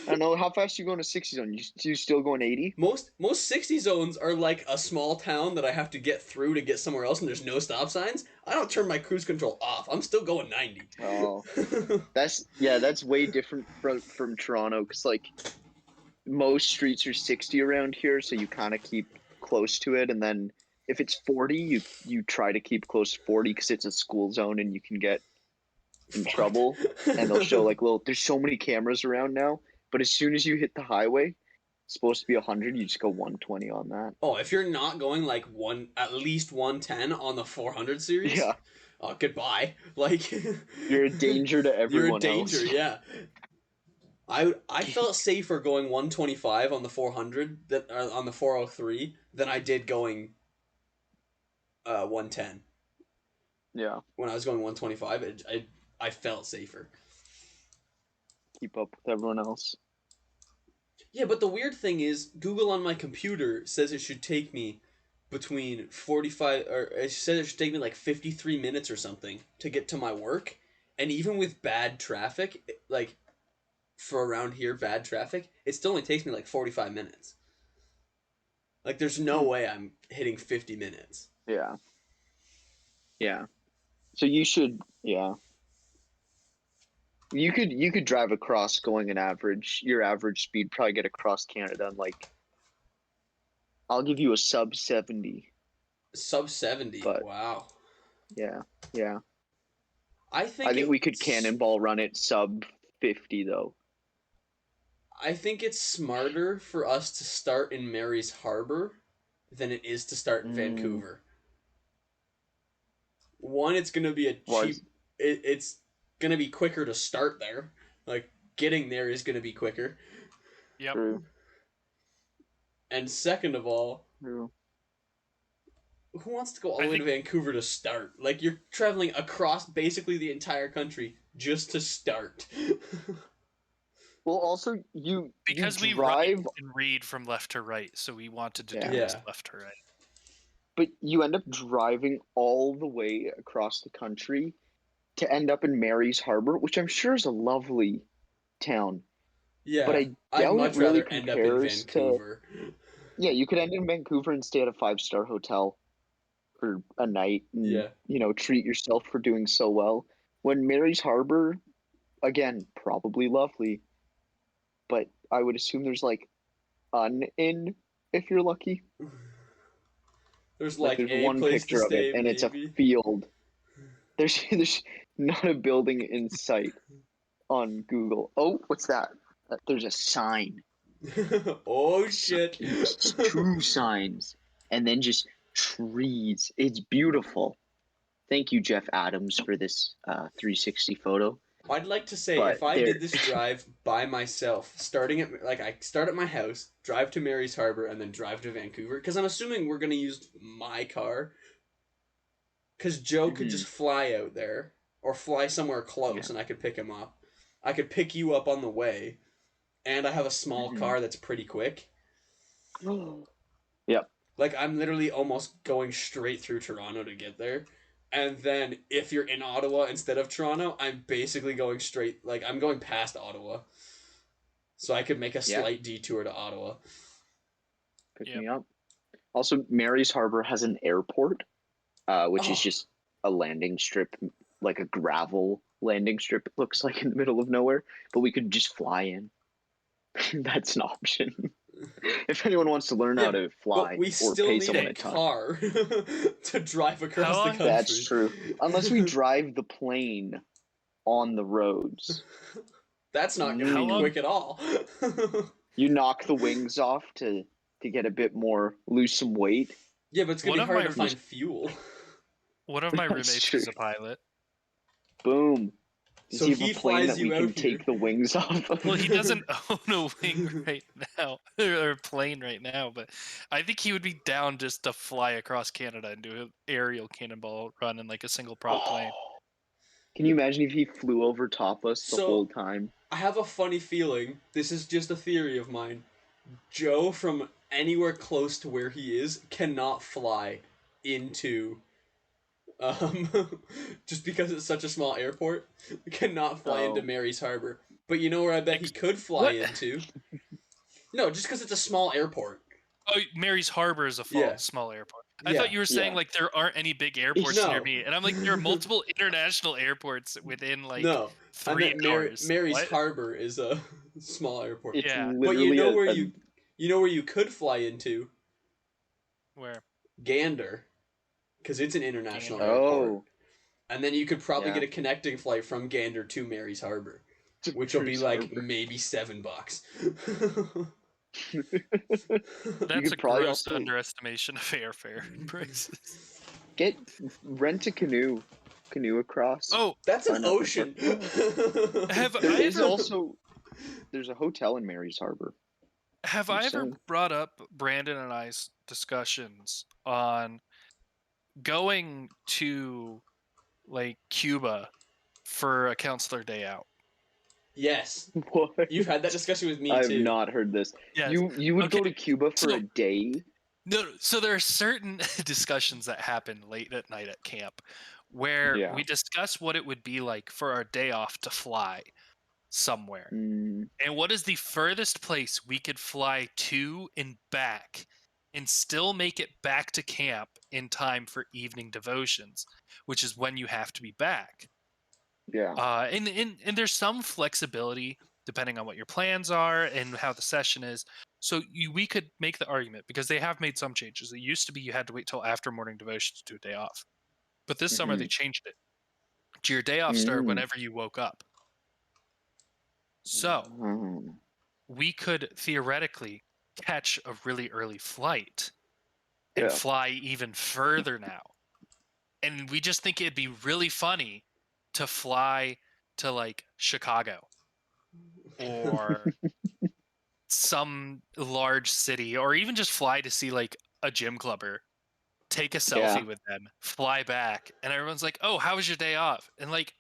I don't know how fast you going to 60 zone. You still going 80? Most 60 zones are like a small town that I have to get through to get somewhere else and there's no stop signs. I don't turn my cruise control off. I'm still going 90. Oh, that's way different from Toronto because like most streets are 60 around here, so you kind of keep close to it, and then if it's 40, you try to keep close to 40 because it's a school zone and you can get in What? trouble. And they'll show like little. There's so many cameras around now, but as soon as you hit the highway, it's supposed to be 100. You just go 120 on that. Oh, if you're not going like at least 110 on the 400 series, Yeah, oh, goodbye. Like, you're a danger to you're a everyone danger, else. yeah. I felt safer going 125 on the 400 that on the 403 than I did going 110. Yeah, When I was going 125, I felt safer. keep up with everyone else. Yeah, but the weird thing is, Google on my computer says it should take me between 45, or it says it should take me like 53 minutes or something to get to my work. And even with bad traffic, like for around here, bad traffic, it still only takes me like 45 minutes. Like, there's no Hmm. way I'm hitting 50 minutes. Yeah, yeah. So you should, yeah. You could drive across going an average your average speed probably get across Canada in like I'll give you a sub 70, Sub 70, but wow. yeah, yeah. I I think think we could it's cannonball run it sub 50 though. I think it's smarter for us to start in Mary's Harbor than it is to start in Mm, Vancouver. One, it's gonna be a was cheap. It's gonna be quicker to start there. Like, getting there is gonna be quicker. Yep. true, And second of all, true. who wants to go all I the way to think Vancouver to start? Like, you're traveling across basically the entire country just to start. Well, also you because we write drive, and read from left to right, so we wanted to do yeah, this Yeah. left to right. but you end up driving all the way across the country to end up in Mary's Harbor, which I'm sure is a lovely town, but Yeah. I I'd doubt it much really rather end up in compares to. Vancouver. Yeah, you could end in Vancouver and stay at a 5-star hotel for a night and, Yeah. treat yourself for doing so well. When Mary's Harbor, again, probably lovely, but I would assume there's like an inn if you're lucky. There's Like like there's a one place to picture of it stay, and it's a maybe. field. There's not a building in sight on Google. Oh, what's that? There's a sign. Oh shit. Two signs, and then just trees. It's beautiful. Thank you, Jeff Adams, for this 360 photo. I'd like to say But if I there, did this drive by myself, starting at like I start at my house, drive to Mary's Harbor, and then drive to Vancouver, because I'm assuming we're gonna use my car, because Joe could just Mhm, fly out there or fly somewhere yeah, close, and I could pick him up. I could pick you up on the way, and I have a small mhm. car that's pretty quick. Yep, Like, I'm literally almost going straight through Toronto to get there. And then if you're in Ottawa instead of Toronto, I'm basically going straight, like, I'm going past Ottawa. So I could make a yeah. slight detour to Ottawa. Pick Yep. me up. Also, Mary's Harbor has an airport, which is Oh, just a landing strip, like a gravel landing strip. It looks like in the middle of nowhere, but we could just fly in. That's an option. If anyone wants to learn yeah, how to but fly we or still pay need someone a a ton. car to drive How across the long? That's country. true. Unless we drive the plane on the roads. That's not going to How be Mm. long? quick at all. You knock the wings off to get a bit more, lose some weight. Yeah, but it's going One to be of hard my to find fuel. one of my That's roommates true. is a pilot. Boom. Does So he have a he plane flies that we you out can here. take the wings off Well, he of? doesn't own a wing right now or a plane right now, but I think he would be down just to fly across Canada and do an aerial cannonball run in like a single prop plane. Can you imagine if he flew over top us the whole So time? I have a funny feeling, this is just a theory of mine. Joe from anywhere close to where he is cannot fly into um, just because it's such a small airport, cannot fly into Oh, Mary's Harbor. But you know where I bet he could fly What? into? No, just because it's a small airport. Oh, Mary's Harbor is a Yeah, small airport. I yeah. thought you were saying yeah. like there aren't any big airports It's near No, me, and I'm like there are multiple international airports within like no. I three meant hours. Mary's What? Harbor is a small airport. it's Yeah, But literally a you know where you could fly into? where Gander, because it's an international Gander. airport. oh, And then you could probably yeah. get a connecting flight from Gander to Mary's Harbor, To which will be Mary's like Harbor. maybe $7. You That's could a probably gross also underestimation of airfare prices. get rent a canoe across. Oh, That's an Sign up for. ocean. have There I is ever also there's a hotel in Mary's Harbor. have I'm I ever saying. brought up Brandon and I's discussions on going to like Cuba for a counselor day out? Yes, What? you've had that discussion with me I have too. not heard this. Yes. You would go Okay. to Cuba for a So day? no, so there are certain discussions that happen late at night at camp where Yeah. we discuss what it would be like for our day off to fly somewhere. Mm, And what is the furthest place we could fly to and back and still make it back to camp in time for evening devotions, which is when you have to be back. yeah. And there's some flexibility depending on what your plans are and how the session is. So we could make the argument because they have made some changes. It used to be you had to wait till after morning devotions to do a day off, but this summer they Hmm. changed it to your day off start Mm. whenever you woke up. So Mm. we could theoretically catch a really early flight and Yeah. fly even further now. And we just think it'd be really funny to fly to like Chicago or some large city or even just fly to see like a gym clubber, take a Yeah. selfie with them, fly back, and everyone's like, "Oh, how was your day off?" And like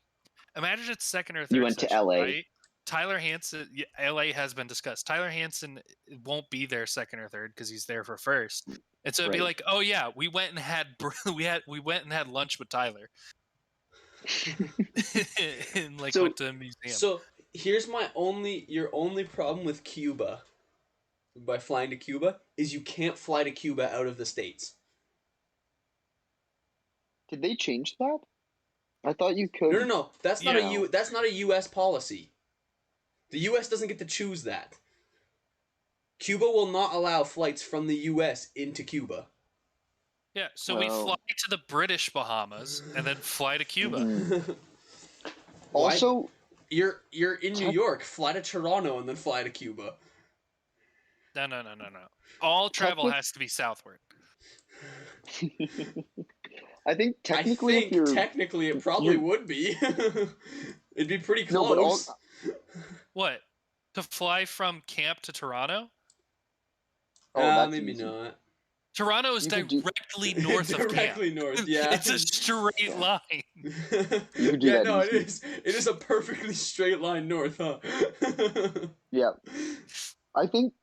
imagine it's second or You third went to session, LA. right? Tyler Hansen, LA has been discussed. Tyler Hansen won't be there second or third because he's there for first, and so it'd be Right. like, "Oh yeah, we went and had we went and had lunch with Tyler, and like So went to a museum." So here's your only problem with Cuba by flying to Cuba is you can't fly to Cuba out of the States. did they change that? I thought you No, no, could no. Yeah, now. That's not a US policy. The US doesn't get to choose that. Cuba will not allow flights from the US into Cuba. yeah. So we fly Oh. to the British Bahamas and then fly to Cuba. Hmm. Why? Also, You're in New tech York. Fly to Toronto and then fly to Cuba. No, no, no, no, no. All travel technic has to be southward. I think I technically if think technically it probably you're would be. It'd be pretty no, but all close. What? To fly from camp to Toronto? oh that's Maybe easy. not. Toronto is You could do directly north of camp. Directly north, yeah. It's a straight yeah. line. You could do Yeah, that no, it easy. is. It is a perfectly straight line north, huh? Yeah. I think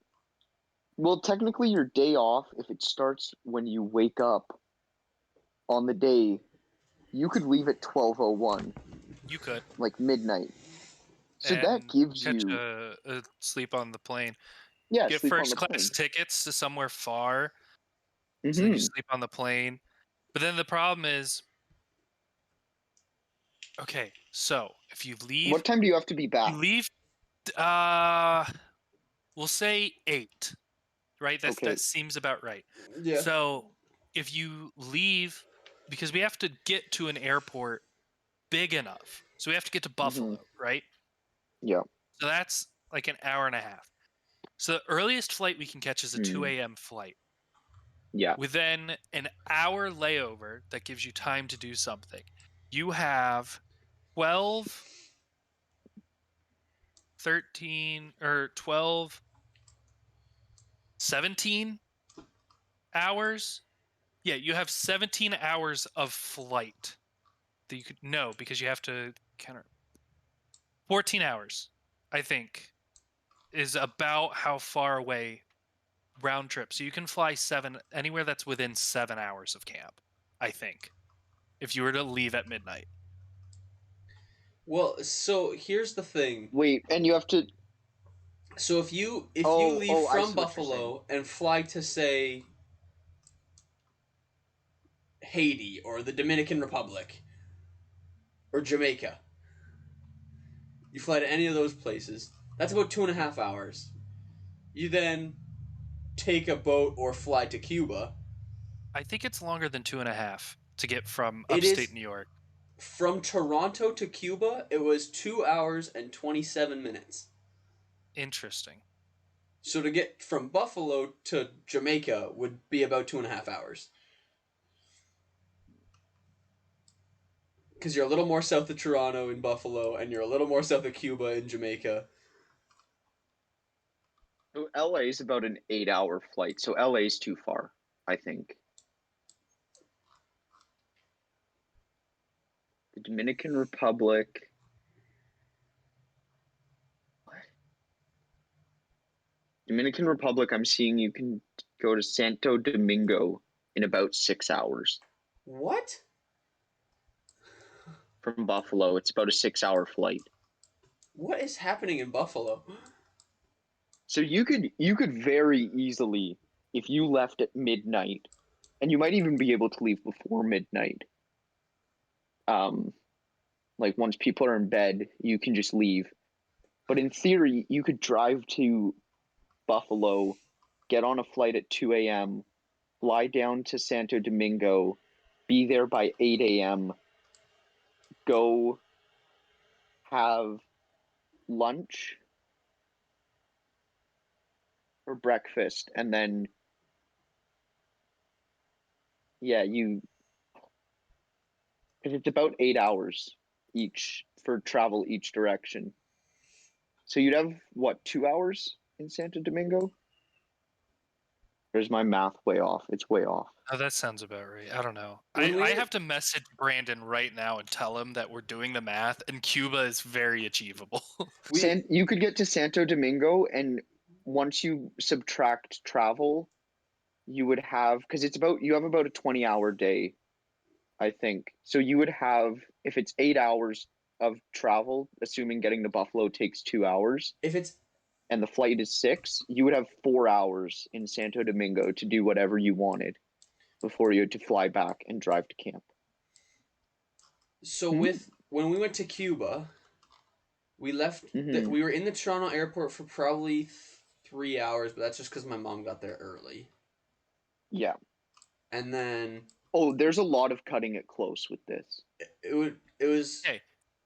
well technically your day off if it starts when you wake up on the day, you could leave at 12:01, You could like midnight. So that and gives catch you a sleep on the plane. yeah, Get sleep on first the class plane. tickets to somewhere far, so then you Mhm. sleep on the plane. But then the problem is, okay, so if What time do you have to be you back? leave, uh, we'll say 8. Right? That Okay. seems about right. Yeah. So if you leave, because we have to get to an airport big enough, so we have to get to Mhm. Buffalo, right? Yeah. So that's like an hour and a half. So the earliest flight we can catch is a 2 Mm. a.m. flight. Yeah. With then an hour layover that gives you time to do something. You have 12, 13, or 12, 17 hours. Yeah, you have 17 hours of flight that you could know because you have to counter 14 hours, I think, is about how far away round trip. So you can fly anywhere that's within 7 hours of camp, I think. If you were to leave at midnight. Well, so here's the thing. Wait, and you have to. So if you leave Oh, I from see what you're saying. Buffalo and fly to say Haiti or the Dominican Republic or Jamaica, you fly to any of those places. That's about 2.5 hours. You then take a boat or fly to Cuba. I think it's longer than 2.5 to get from It upstate is New York. from Toronto to Cuba. It was 2 hours and 27 minutes. Interesting. So to get from Buffalo to Jamaica would be about 2.5 hours. Because you're a little more south of Toronto in Buffalo, and you're a little more south of Cuba in Jamaica. So LA is about an 8-hour flight. So LA is too far, I think. The Dominican Republic. Dominican Republic, I'm seeing you can go to Santo Domingo in about 6 hours What? from Buffalo. It's about a 6-hour flight. What is happening in Buffalo? So you could very easily, if you left at midnight, and you might even be able to leave before midnight. Like once people are in bed, you can just leave. But in theory, you could drive to Buffalo, get on a flight at 2 a.m., fly down to Santo Domingo, be there by 8 a.m., go have lunch or breakfast, and then, yeah, because it's about 8 hours each for travel each direction. So you'd have, what, 2 hours in Santo Domingo? Or is my math way off? It's way off. Oh, that sounds about right. I don't know. When I we have to message Brandon right now and tell him that we're doing the math, and Cuba is very achievable. You could get to Santo Domingo, and once you subtract travel, you would have, because you have about a 20-hour day, I think. So you would have, if it's 8 hours of travel, assuming getting to Buffalo takes 2 hours, if it's and the flight is 6, you would have 4 hours in Santo Domingo to do whatever you wanted before you had to fly back and drive to camp. so with when we went to Cuba, we left. We were in the Toronto airport for probably 3 hours, but that's just because my mom got there early. Yeah. And then there's a lot of cutting it close with this. it was Hey,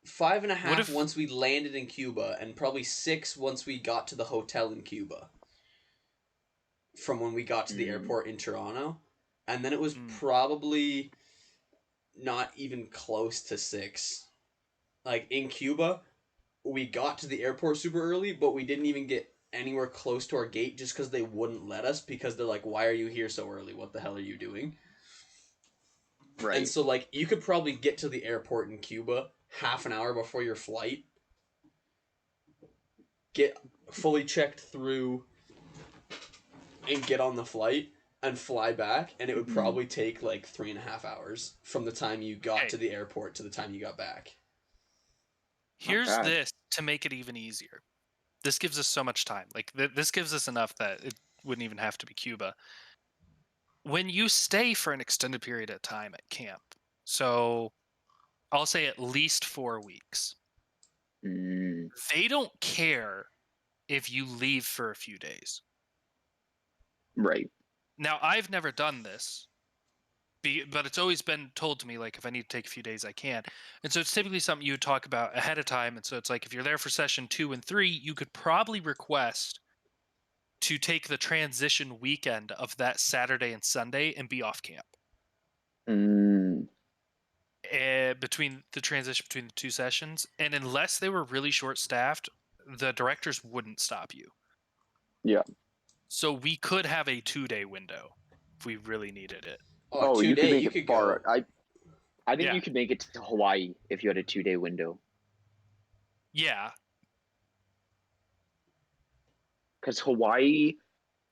5.5 once we landed in Cuba, and probably 6 once we got to the hotel in Cuba. From when we got to the airport in Toronto, and then it was probably not even close to 6. Like in Cuba, we got to the airport super early, but we didn't even get anywhere close to our gate just because they wouldn't let us, because they're like, why are you here so early? What the hell are you doing? Right. And so, like, you could probably get to the airport in Cuba half an hour before your flight, get fully checked through, and get on the flight and fly back, and it would probably take like 3.5 hours from the time you got to the airport to the time you got back. Here's this to make it even easier. This gives us so much time. Like this gives us enough that it wouldn't even have to be Cuba. When you stay for an extended period of time at camp, so I'll say at least 4 weeks, they don't care if you leave for a few days. Right. Now, I've never done this, but it's always been told to me, like, if I need to take a few days, I can. And so it's typically something you would talk about ahead of time. And so it's like, if you're there for session 2 and 3, you could probably request to take the transition weekend of that Saturday and Sunday and be off camp. Between the transition between the 2 sessions. And unless they were really short staffed, the directors wouldn't stop you. Yeah. So we could have a 2-day window if we really needed it. Oh, you could make you it could far. go. I think you could make it to Hawaii if you had a 2-day window. Yeah. Because Hawaii,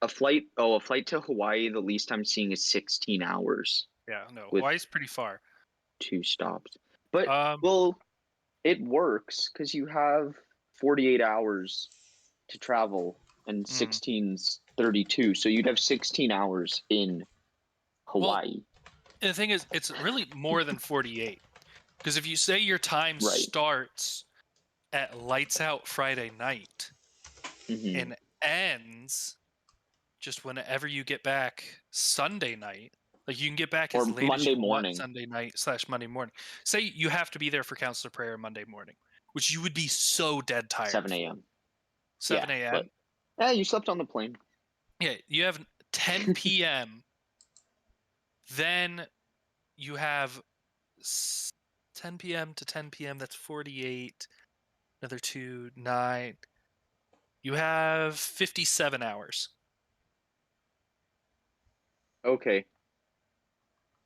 a flight to Hawaii, the least I'm seeing is 16 hours Yeah, no, with Hawaii's pretty far. 2 stops. But Um, well, it works because you have 48 hours to travel and mm. 16's 32, so you'd have 16 hours in Well, Hawaii. and the thing is, it's really more than 48. Because if you say your time Right. starts at lights out Friday night Hmm. and ends just whenever you get back Sunday night, like you can get back as Or late as Monday you want morning. Sunday night / Monday morning. Say you have to be there for counselor prayer Monday morning, which you would be so dead tired 7 for. a.m. 7 Yeah, but a.m. you slept on the plane. Yeah, you have 10 p.m. Then you have 10 p.m. to 10 p.m. That's 48. Another 2, 9. You have 57 hours. Okay.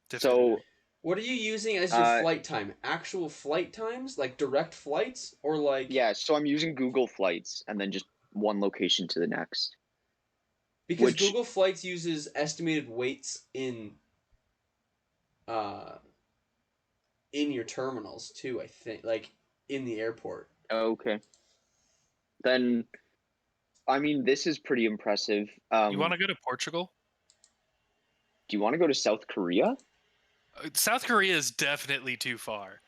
Definitive. So, What are you using as your flight time? Actual flight times, like direct flights, or like yeah, so I'm using Google Flights and then just one location to the next. because Which, Google Flights uses estimated weights uh in your terminals too, I think, like in the airport. okay. Then, I mean, this is pretty impressive. You want to go to Portugal? Do you want to go to South Korea? South Korea is definitely too far.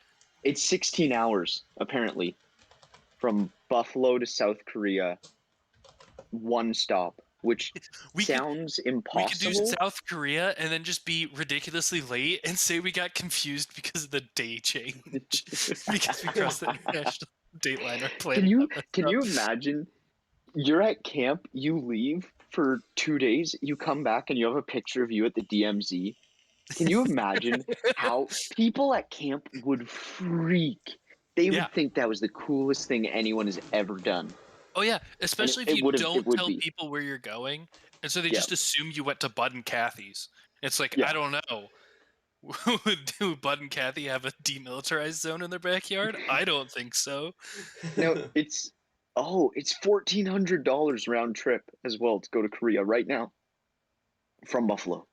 It's 16 hours, apparently, from Buffalo to South Korea, one stop, which We could sounds we could do impossible. South Korea and then just be ridiculously late and say we got confused because of the day change because we crossed the international date line. Our plan Can you got messed can up. you imagine you're at camp, you leave for 2 days, you come back and you have a picture of you at the DMZ. Can you imagine how people at camp would freak? They Yeah. would think that was the coolest thing anyone has ever done. Oh yeah, And especially if it you would have it don't would tell be. people where you're going, and so they Yeah. just assume you went to Bud and Kathy's. It's like I Yeah. don't know. Do Bud and Kathy have a demilitarized zone in their backyard? I don't think so. Now it's $1,400 round trip as well to go to Korea right now from Buffalo.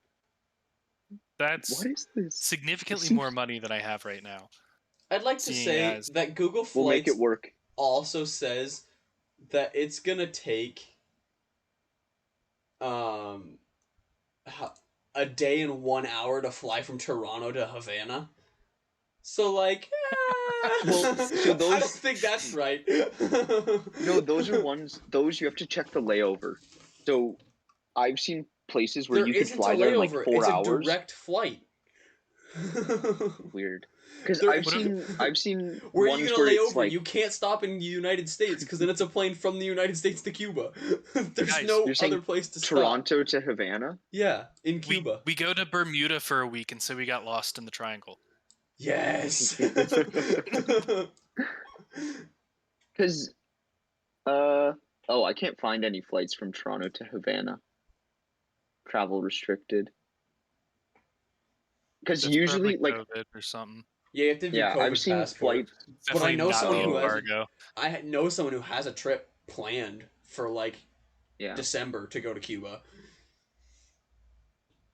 What That's is this? This significantly more seems money than I have right now. I'd like to Seeing say as that Google we'll make it Flights work. also says that it's gonna take um a day and 1 hour to fly from Toronto to Havana. So like, Well, so I don't those think that's right. no, those are ones those you have to check the layover. So I've seen places where There you could isn't a fly there in like layover. four It's a hours. direct flight. Weird. Because there, what if I've seen where are you ones gonna where lay it's over? like You can't stop in the United States because then it's a plane from the United States to Cuba. There's guys, no you're saying other place to stop. Toronto to Havana. Yeah, in we Cuba. we go to Bermuda for a week and say we got lost in the triangle. Yes. Because oh, I can't find any flights from Toronto to Havana. Travel restricted. Because That's probably usually, like, COVID or something. Yeah, you have to have your yeah, I've COVID seen passport. flights. But I Definitely know not someone the who has Oh, a, embargo. I know someone who has a trip planned for like yeah. December to go to Cuba.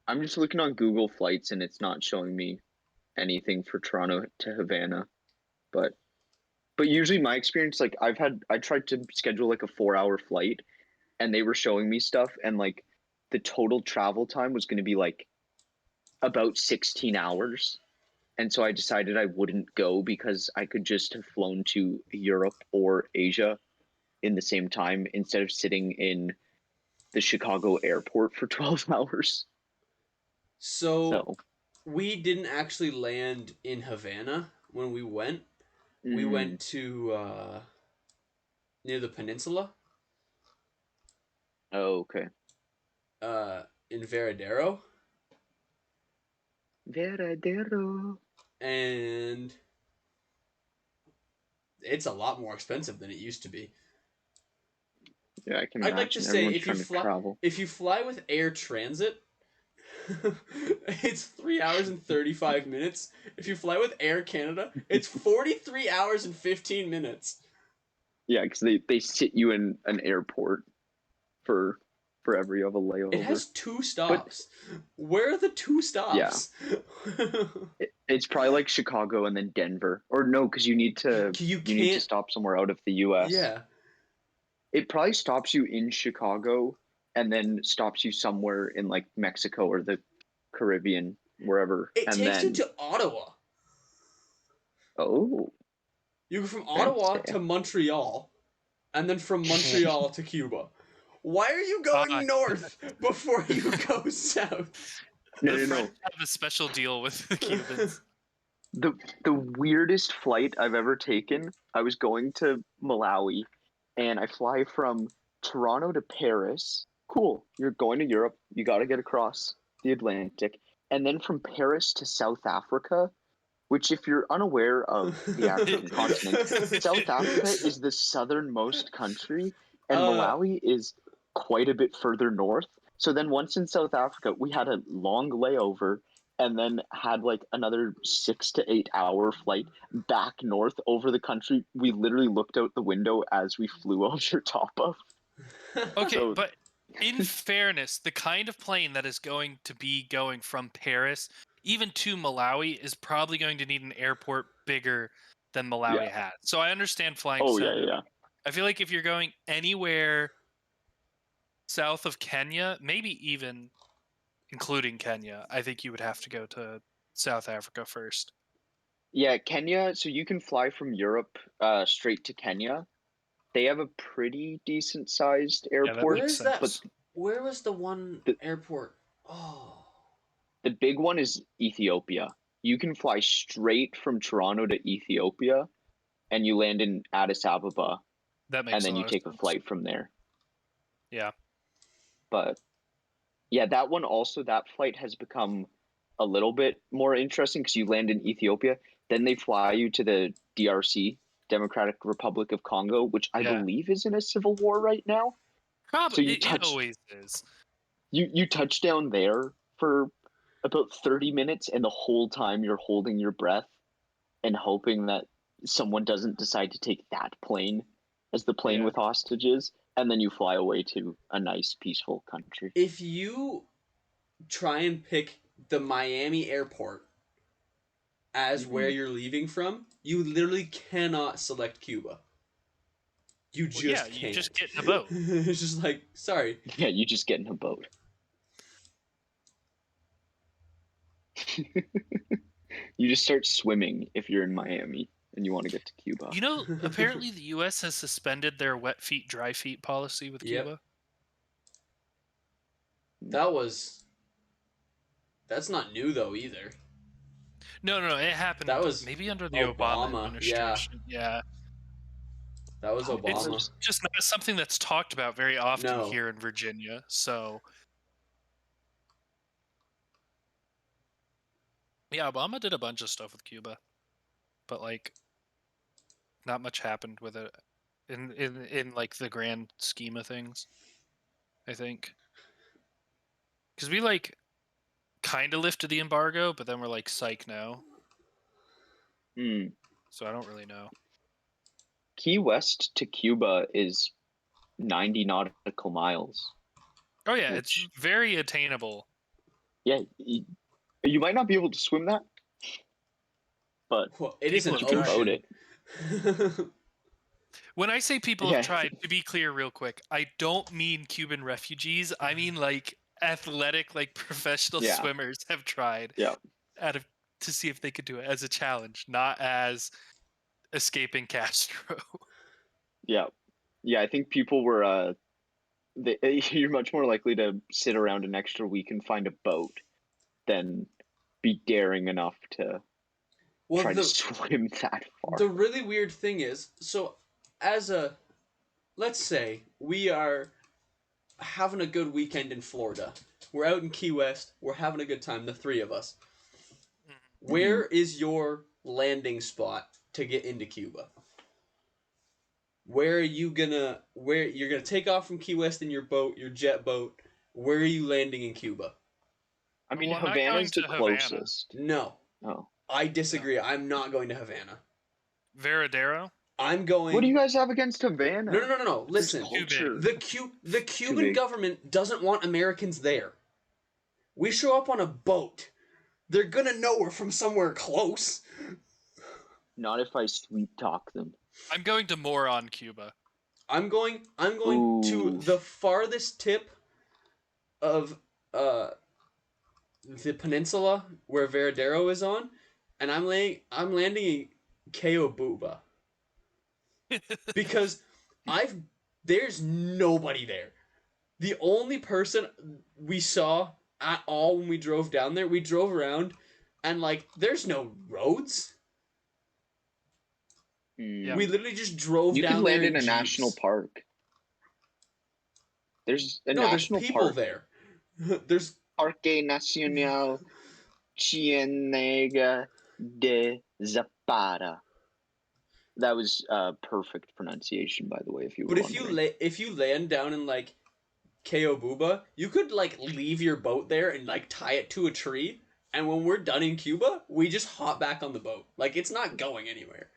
I'm just looking on Google Flights and it's not showing me anything for Toronto to Havana. But usually my experience, like I tried to schedule like a 4 hour flight and they were showing me stuff and like the total travel time was going to be like about 16 hours. And so I decided I wouldn't go because I could just have flown to Europe or Asia in the same time instead of sitting in the Chicago airport for 12 hours. So So, we didn't actually land in Havana when we went. We mm, went to near the peninsula, oh, okay. in Veradero, Veradero. and it's a lot more expensive than it used to be. Yeah, I can I'd like to imagine say everyone's trying to travel. if you fly with air transit, it's 3 hours and 35 minutes. If you fly with Air Canada, it's 43 hours and 15 minutes. Yeah, because they sit you in an airport for forever. You have a layover. It has 2 But stops. Where are the 2 yeah, stops? it's probably like Chicago and then Denver, or no, because you need to You you need to can't. stop somewhere out of the U.S. Yeah. It probably stops you in Chicago and then stops you somewhere in like Mexico or the Caribbean, wherever, It and takes you then to Ottawa. oh, You go from Ottawa fancy. to Montreal, and then from Montreal to Cuba. Why are you Uh, going north before you go south? No, the no, French no. have a special deal with the Cubans. The the weirdest flight I've ever taken. I was going to Malawi, and I fly from Toronto to Paris. Cool. You're going to Europe. You got to get across the Atlantic, and then from Paris to South Africa. Which, if you're unaware of the African continent, South Africa is the southernmost country, and uh, Malawi is quite a bit further north. So then, once in South Africa, we had a long layover and then had like another 6 to 8 hour flight back north over the country. We literally looked out the window as we flew over top of. Okay, So, but in fairness, the kind of plane that is going to be going from Paris even to Malawi is probably going to need an airport bigger than Malawi yeah. has. So I understand flying to Oh, South yeah, yeah. Africa. I feel like if you're going anywhere south of Kenya, maybe even including Kenya, I think you would have to go to South Africa first. Yeah, Kenya. So you can fly from Europe straight to Kenya. They have a pretty decent sized Yeah, that where airport, makes is that? but sense. Where was the one the, airport? Oh. the big one is Ethiopia. You can fly straight from Toronto to Ethiopia and you land in Addis Ababa That and makes a then you lot of take a sense. flight from there. Yeah. But yeah, that one also, that flight has become a little bit more interesting because you land in Ethiopia, then they fly you to the DRC, Democratic Republic of Congo, which I Yeah. believe is in a civil war right now. Probably So it always is. you touch down there for about 30 minutes and the whole time you're holding your breath and hoping that someone doesn't decide to take that plane as the plane Yeah. with hostages, and then you fly away to a nice peaceful country. If you try and pick the Miami airport as where Mm-hmm. you're leaving from, you literally cannot select Cuba. You Well, yeah, just you just can't. get in a boat. It's just like, sorry. Yeah, you just get in a boat. You just start swimming if you're in Miami and you want to get to Cuba. You know, apparently the U.S. has suspended their wet feet, dry feet policy with Yep. Cuba. That was. That's not new though either. No, it That happened was maybe under the Obama Obama. Yeah, administration. Yeah, that was it's Obama. just not something that's talked about very often No. here in Virginia. So, yeah, Obama did a bunch of stuff with Cuba, but like, not much happened with it in like the grand scheme of things. I think because we like kind of lifted the embargo, but then we're like, psych, no. Mm. So I don't really know. Key West to Cuba is 90 nautical miles, Oh yeah, it's which, very attainable. yeah, you might not be able to swim that, but Well, it is People an you have can tried. boat ocean. it. When I say people have Yeah, tried, to be clear, real quick, I don't mean Cuban refugees. I mean like athletic, like professional yeah, swimmers have tried yeah, out of to see if they could do it as a challenge, not as escaping Castro. yeah, yeah. I think people were. You're much more likely to sit around an extra week and find a boat than be daring enough to Well, try to swim that far. the really weird thing is, so as a let's say we are having a good weekend in Florida. We're out in Key West. We're having a good time, the three of us. Hmm. Where is your landing spot to get into Cuba? Where are you gonna where you're gonna take off from Key West in your boat, your jet boat? Where are you landing in Cuba? I mean, Well, I'm not going Havana's the to Havana. closest. No. Oh, I No. disagree. I'm not going to Havana. Veradero? I'm going. What do you guys have against Havana? No. There's Listen, culture. the Cuban government doesn't want Americans there. We show up on a boat. They're gonna know we're from somewhere close. Not if I sweet talk them. I'm going to Moron, Cuba. I'm going Ooh. to the farthest tip of the peninsula where Veradero is on, and I'm landing in Keobuba. Because there's nobody there. The only person we saw at all when we drove down there, we drove around and like there's no roads. Yeah. We literally just drove You down could land there in a Jeeps. national park. There's a No, national there's people park. there. There's Parque Nacional Cienega de Zapata. That was perfect pronunciation, by the way. If you were wondering. if you land down in like Keobuba, you could like leave your boat there and like tie it to a tree, and when we're done in Cuba, we just hop back on the boat. Like it's not going anywhere.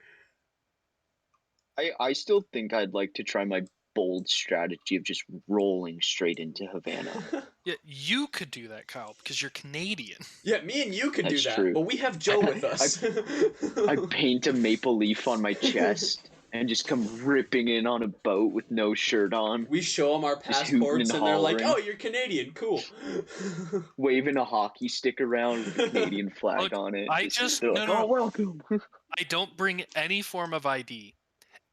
I still think I'd like to try my bold strategy of just rolling straight into Havana. Yeah, you could do that, Kyle, because you're Canadian. Yeah, me and you could That's do that, true. but we have Joe with us. I paint a maple leaf on my chest and just come ripping in on a boat with no shirt on. We show them our Just hooting passports, and they're like, hollering. "Oh, you're Canadian, cool." Waving a hockey stick around with a Canadian flag Look, on it. no, like, no. oh, welcome. I don't bring any form of ID,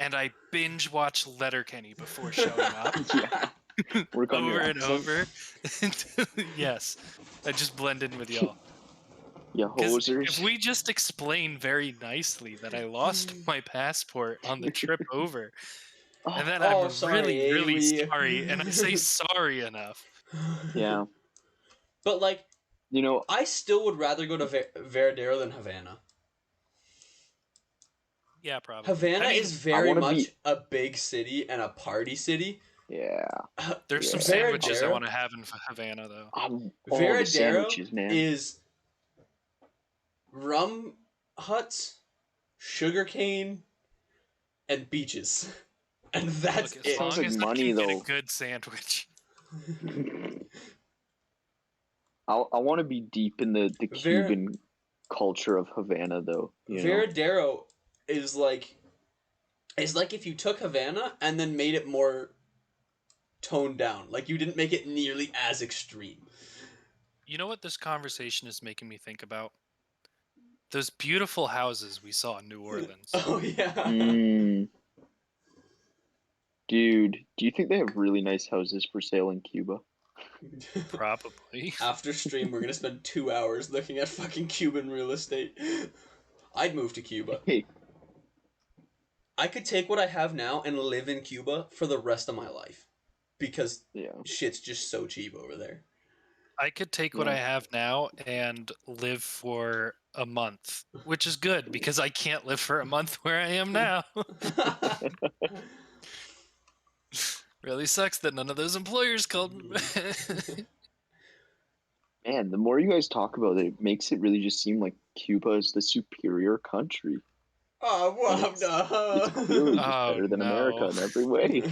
and I binge watch Letterkenny before showing up. Yeah. Work on your over and accent. over. Yes, I just blend in with y'all. You hosers. If we just explain very nicely that I lost my passport on the trip over, and then I'm sorry, really sorry, and I say sorry enough. Yeah. But like, you know, I still would rather go to Veradero than Havana. Yeah, probably. Havana is very much a big city and a party city. Yeah. There's some sandwiches I want to have in Havana, though. Veradero the sandwiches, man. is rum huts, sugarcane, and beaches. And that's it. As long as money, I can get a good sandwich. I want to be deep in the Cuban culture of Havana, though. Veradero is like if you took Havana and then made it more toned down. Like you didn't make it nearly as extreme. You know what this conversation is making me think about? Those beautiful houses we saw in New Orleans. Oh yeah. Dude, do you think they have really nice houses for sale in Cuba? Probably. After stream, we're gonna spend 2 hours looking at fucking Cuban real estate. I'd move to Cuba. Hey. I could take what I have now and live in Cuba for the rest of my life. Because shit's just so cheap over there. I could take what I have now and live for a month, which is good because I can't live for a month where I am now. Really sucks that none of those employers called. Man, the more you guys talk about it, it makes it really just seem like Cuba is the superior country. Oh, well, it's clearly just better than America in every way.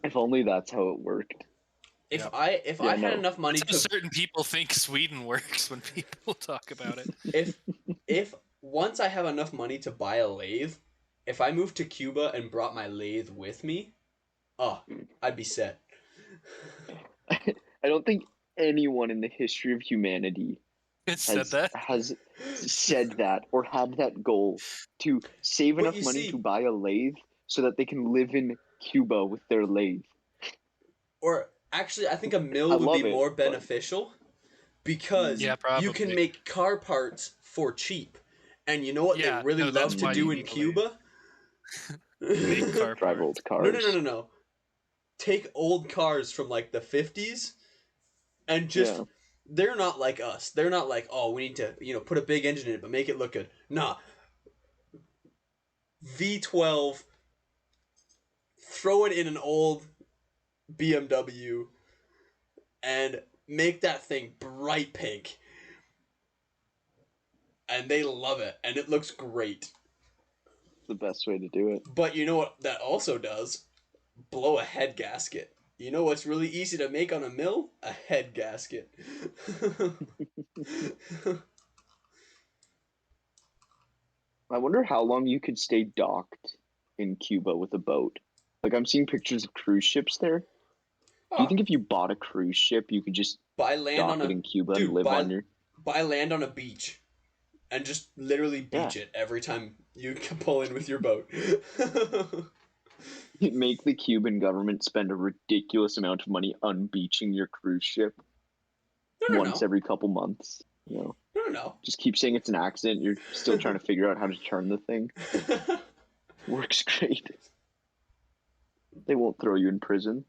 If only that's how it worked. If I had enough money to certain people think Sweden works when people talk about it. If once I have enough money to buy a lathe, if I moved to Cuba and brought my lathe with me, I'd be set. I don't think anyone in the history of humanity has said that or had that goal to save enough money to buy a lathe so that they can live in Cuba with their lathe. Or actually, I think a mill would be more beneficial because you can make car parts for cheap. And you know what they really love to do in Cuba? Make car drive old cars. No. Take old cars from like the 50s and just they're not like us. They're not like, oh, we need to, put a big engine in it but make it look good. Nah. V12, throw it in an old BMW and make that thing bright pink. and they love it, and it looks great. The best way to do it. But you know what that also does? Blow a head gasket. You know what's really easy to make on a mill? A head gasket. I wonder how long you could stay docked in Cuba with a boat. Like, I'm seeing pictures of cruise ships there. Do you Oh, think if you bought a cruise ship, you could just buy land dock on it a in Cuba and dude. live on your... Buy land on a beach, and just literally Yeah. beach it every time you can pull in with your boat. Make the Cuban government spend a ridiculous amount of money unbeaching your cruise ship once No. every couple months. You know, No. just keep saying it's an accident. You're still trying to figure out how to turn the thing. Works great. They won't throw you in prison.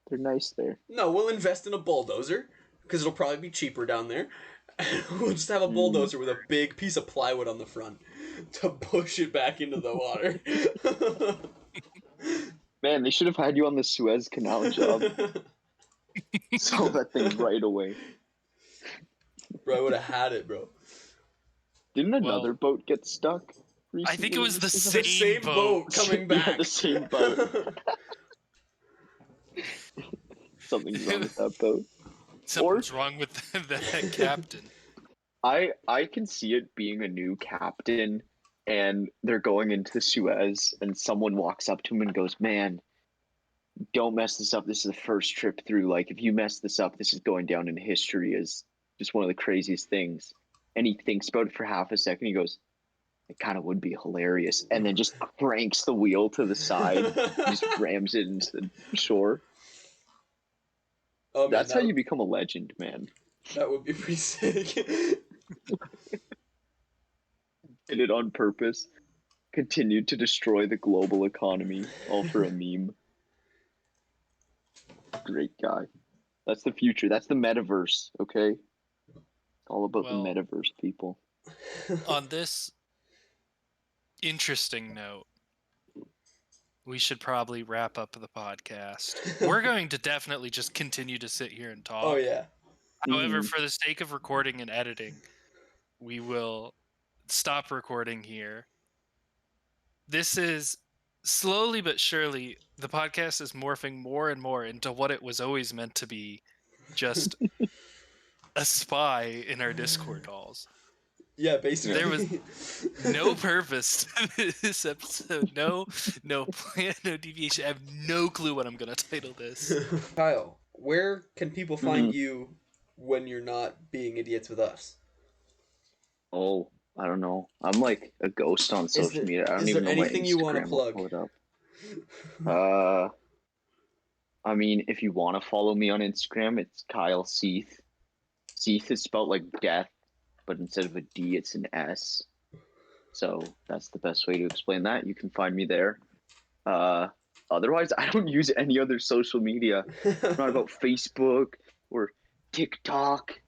They're nice there. No, we'll invest in a bulldozer because it'll probably be cheaper down there. We'll just have a bulldozer with a big piece of plywood on the front to push it back into the water. Man, they should have had you on the Suez Canal job. Solve that thing right away. Bro, I would have had it, bro. Didn't another boat get stuck recently? I think it was the The same same boat coming back. Yeah, the same boat. Something's wrong with that boat. Something's wrong with that captain. I can see it being a new captain, and they're going into Suez, and someone walks up to him and goes, "Man, don't mess this up. This is the first trip through. Like, if you mess this up, this is going down in history as just one of the craziest things." And he thinks about it for half a second. He goes, "It kind of would be hilarious," and then just cranks the wheel to the side, just rams it into the shore. Oh, man, That's how you become a legend, man. That would be pretty sick. Did it on purpose. Continued to destroy the global economy, all for a meme. Great guy. That's the future. That's the metaverse, okay? It's all about the metaverse, people. On this interesting note, we should probably wrap up the podcast. We're going to definitely just continue to sit here and talk. Oh, yeah. However, for the sake of recording and editing, we will stop recording here. This is slowly but surely, the podcast is morphing more and more into what it was always meant to be, just a spy in our Discord calls. Yeah, basically. There was no purpose to this episode. No plan, no deviation. I have no clue what I'm going to title this. Kyle, where can people find you when you're not being idiots with us? Oh, I don't know. I'm like a ghost on social media. I don't even know my Instagram. You want to plug? Pull it up. I mean, if you want to follow me on Instagram, it's Kyle Seath. Seath is spelled like death, but instead of a D, it's an S. So that's the best way to explain that. You can find me there. Otherwise, I don't use any other social media. I'm not about Facebook or TikTok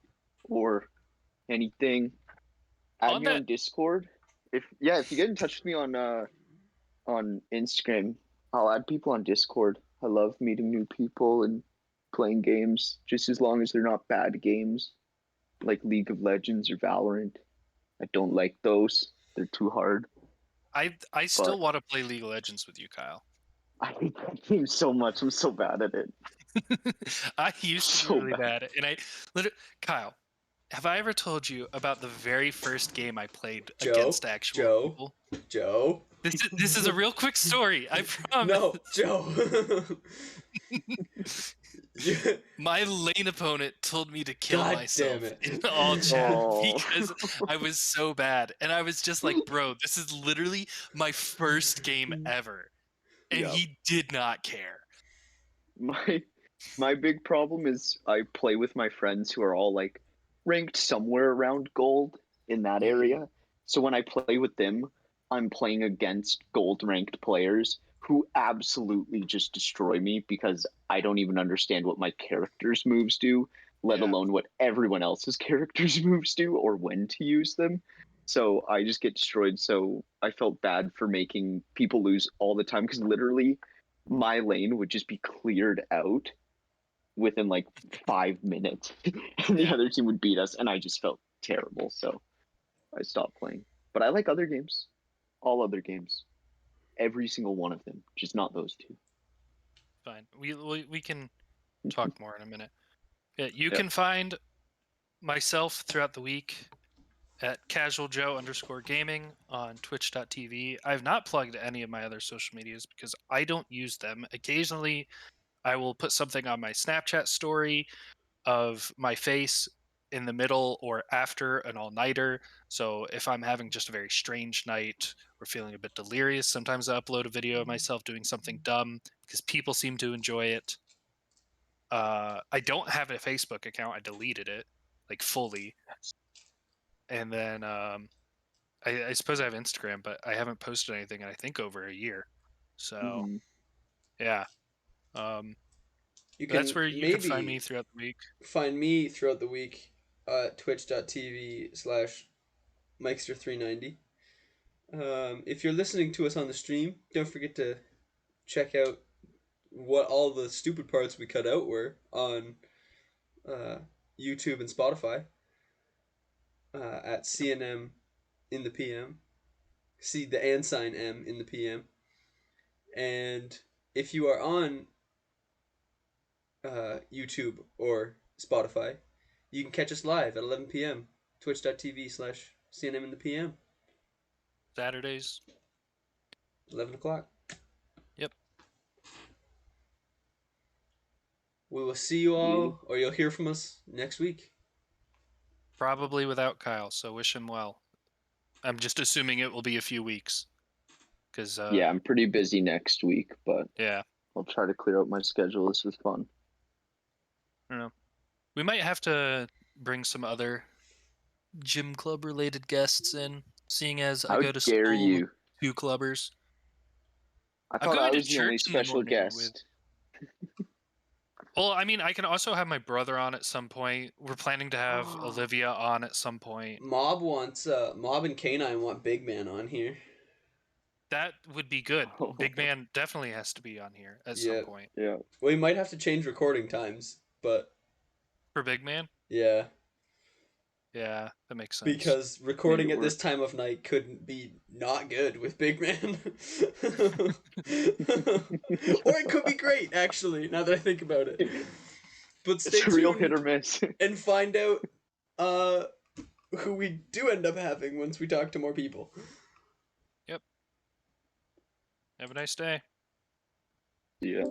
or anything. Add me on Discord. If you get in touch with me on Instagram, I'll add people on Discord. I love meeting new people and playing games, just as long as they're not bad games, like League of Legends or Valorant. I don't like those. They're too hard. I still want to play League of Legends with you, Kyle. I hate that game so much. I'm so bad at it. I used to be really bad at it. And I literally, Kyle, have I ever told you about the very first game I played against actual people? Joe. This is a real quick story. I promise. No, Joe. My lane opponent told me to kill God myself damn it. in all chat because I was so bad. And I was just like, bro, this is literally my first game ever. And he did not care. My big problem is I play with my friends who are all like ranked somewhere around gold in that area. So when I play with them, I'm playing against gold ranked players who absolutely just destroy me because I don't even understand what my character's moves do, let alone what everyone else's character's moves do or when to use them. So I just get destroyed. So I felt bad for making people lose all the time because literally my lane would just be cleared out within like 5 minutes and the other team would beat us and I just felt terrible. So I stopped playing. But I like other games. All other games. Every single one of them. Just not those two. Fine. We can talk more in a minute. Yeah, you Yep. can find myself throughout the week at casualjoe_gaming on twitch.tv. I have not plugged any of my other social medias because I don't use them. Occasionally, I will put something on my Snapchat story of my face in the middle or after an all-nighter. So if I'm having just a very strange night or feeling a bit delirious, sometimes I upload a video of myself doing something dumb because people seem to enjoy it. I don't have a Facebook account. I deleted it like fully. And then I suppose I have Instagram, but I haven't posted anything in I think over a year. So Mm-hmm. yeah, um, You that's can where you can find me maybe throughout the week. find me throughout the week at twitch.tv/Mikester390. If you're listening to us on the stream, don't forget to check out what all the stupid parts we cut out were on uh, YouTube and Spotify at CNM in the PM. See the and sign M in the PM. And if you are on YouTube or Spotify, you can catch us live at 11 p.m. Twitch.tv/CNM in the PM. Saturdays. 11 o'clock. Yep. We will see you Yeah. all, or you'll hear from us next week. Probably without Kyle, so wish him well. I'm just assuming it will be a few weeks. Because Yeah, I'm pretty busy next week, but yeah, I'll try to clear out my schedule. This was fun. I don't know. We might have to bring some other gym club related guests in, seeing as I How go to dare school with you? 2 clubbers. I I'm thought I going to was the only church in the special morning with. guest. Well, I mean, I can also have my brother on at some point. We're planning to have Olivia on at some point. Mob and Canine want Big Man on here. That would be good. Big Man definitely has to be on here at some Yeah. point. Yeah. We might have to change recording times, but For Big Man? yeah. Yeah, that makes sense. Because Make recording it at this work. time of night couldn't be not good with Big Man. Or it could be great, actually, now that I think about it. But stay It's a real hit or tuned miss. and find out uh, who we do end up having once we talk to more people. Yep. Have a nice day. Yeah.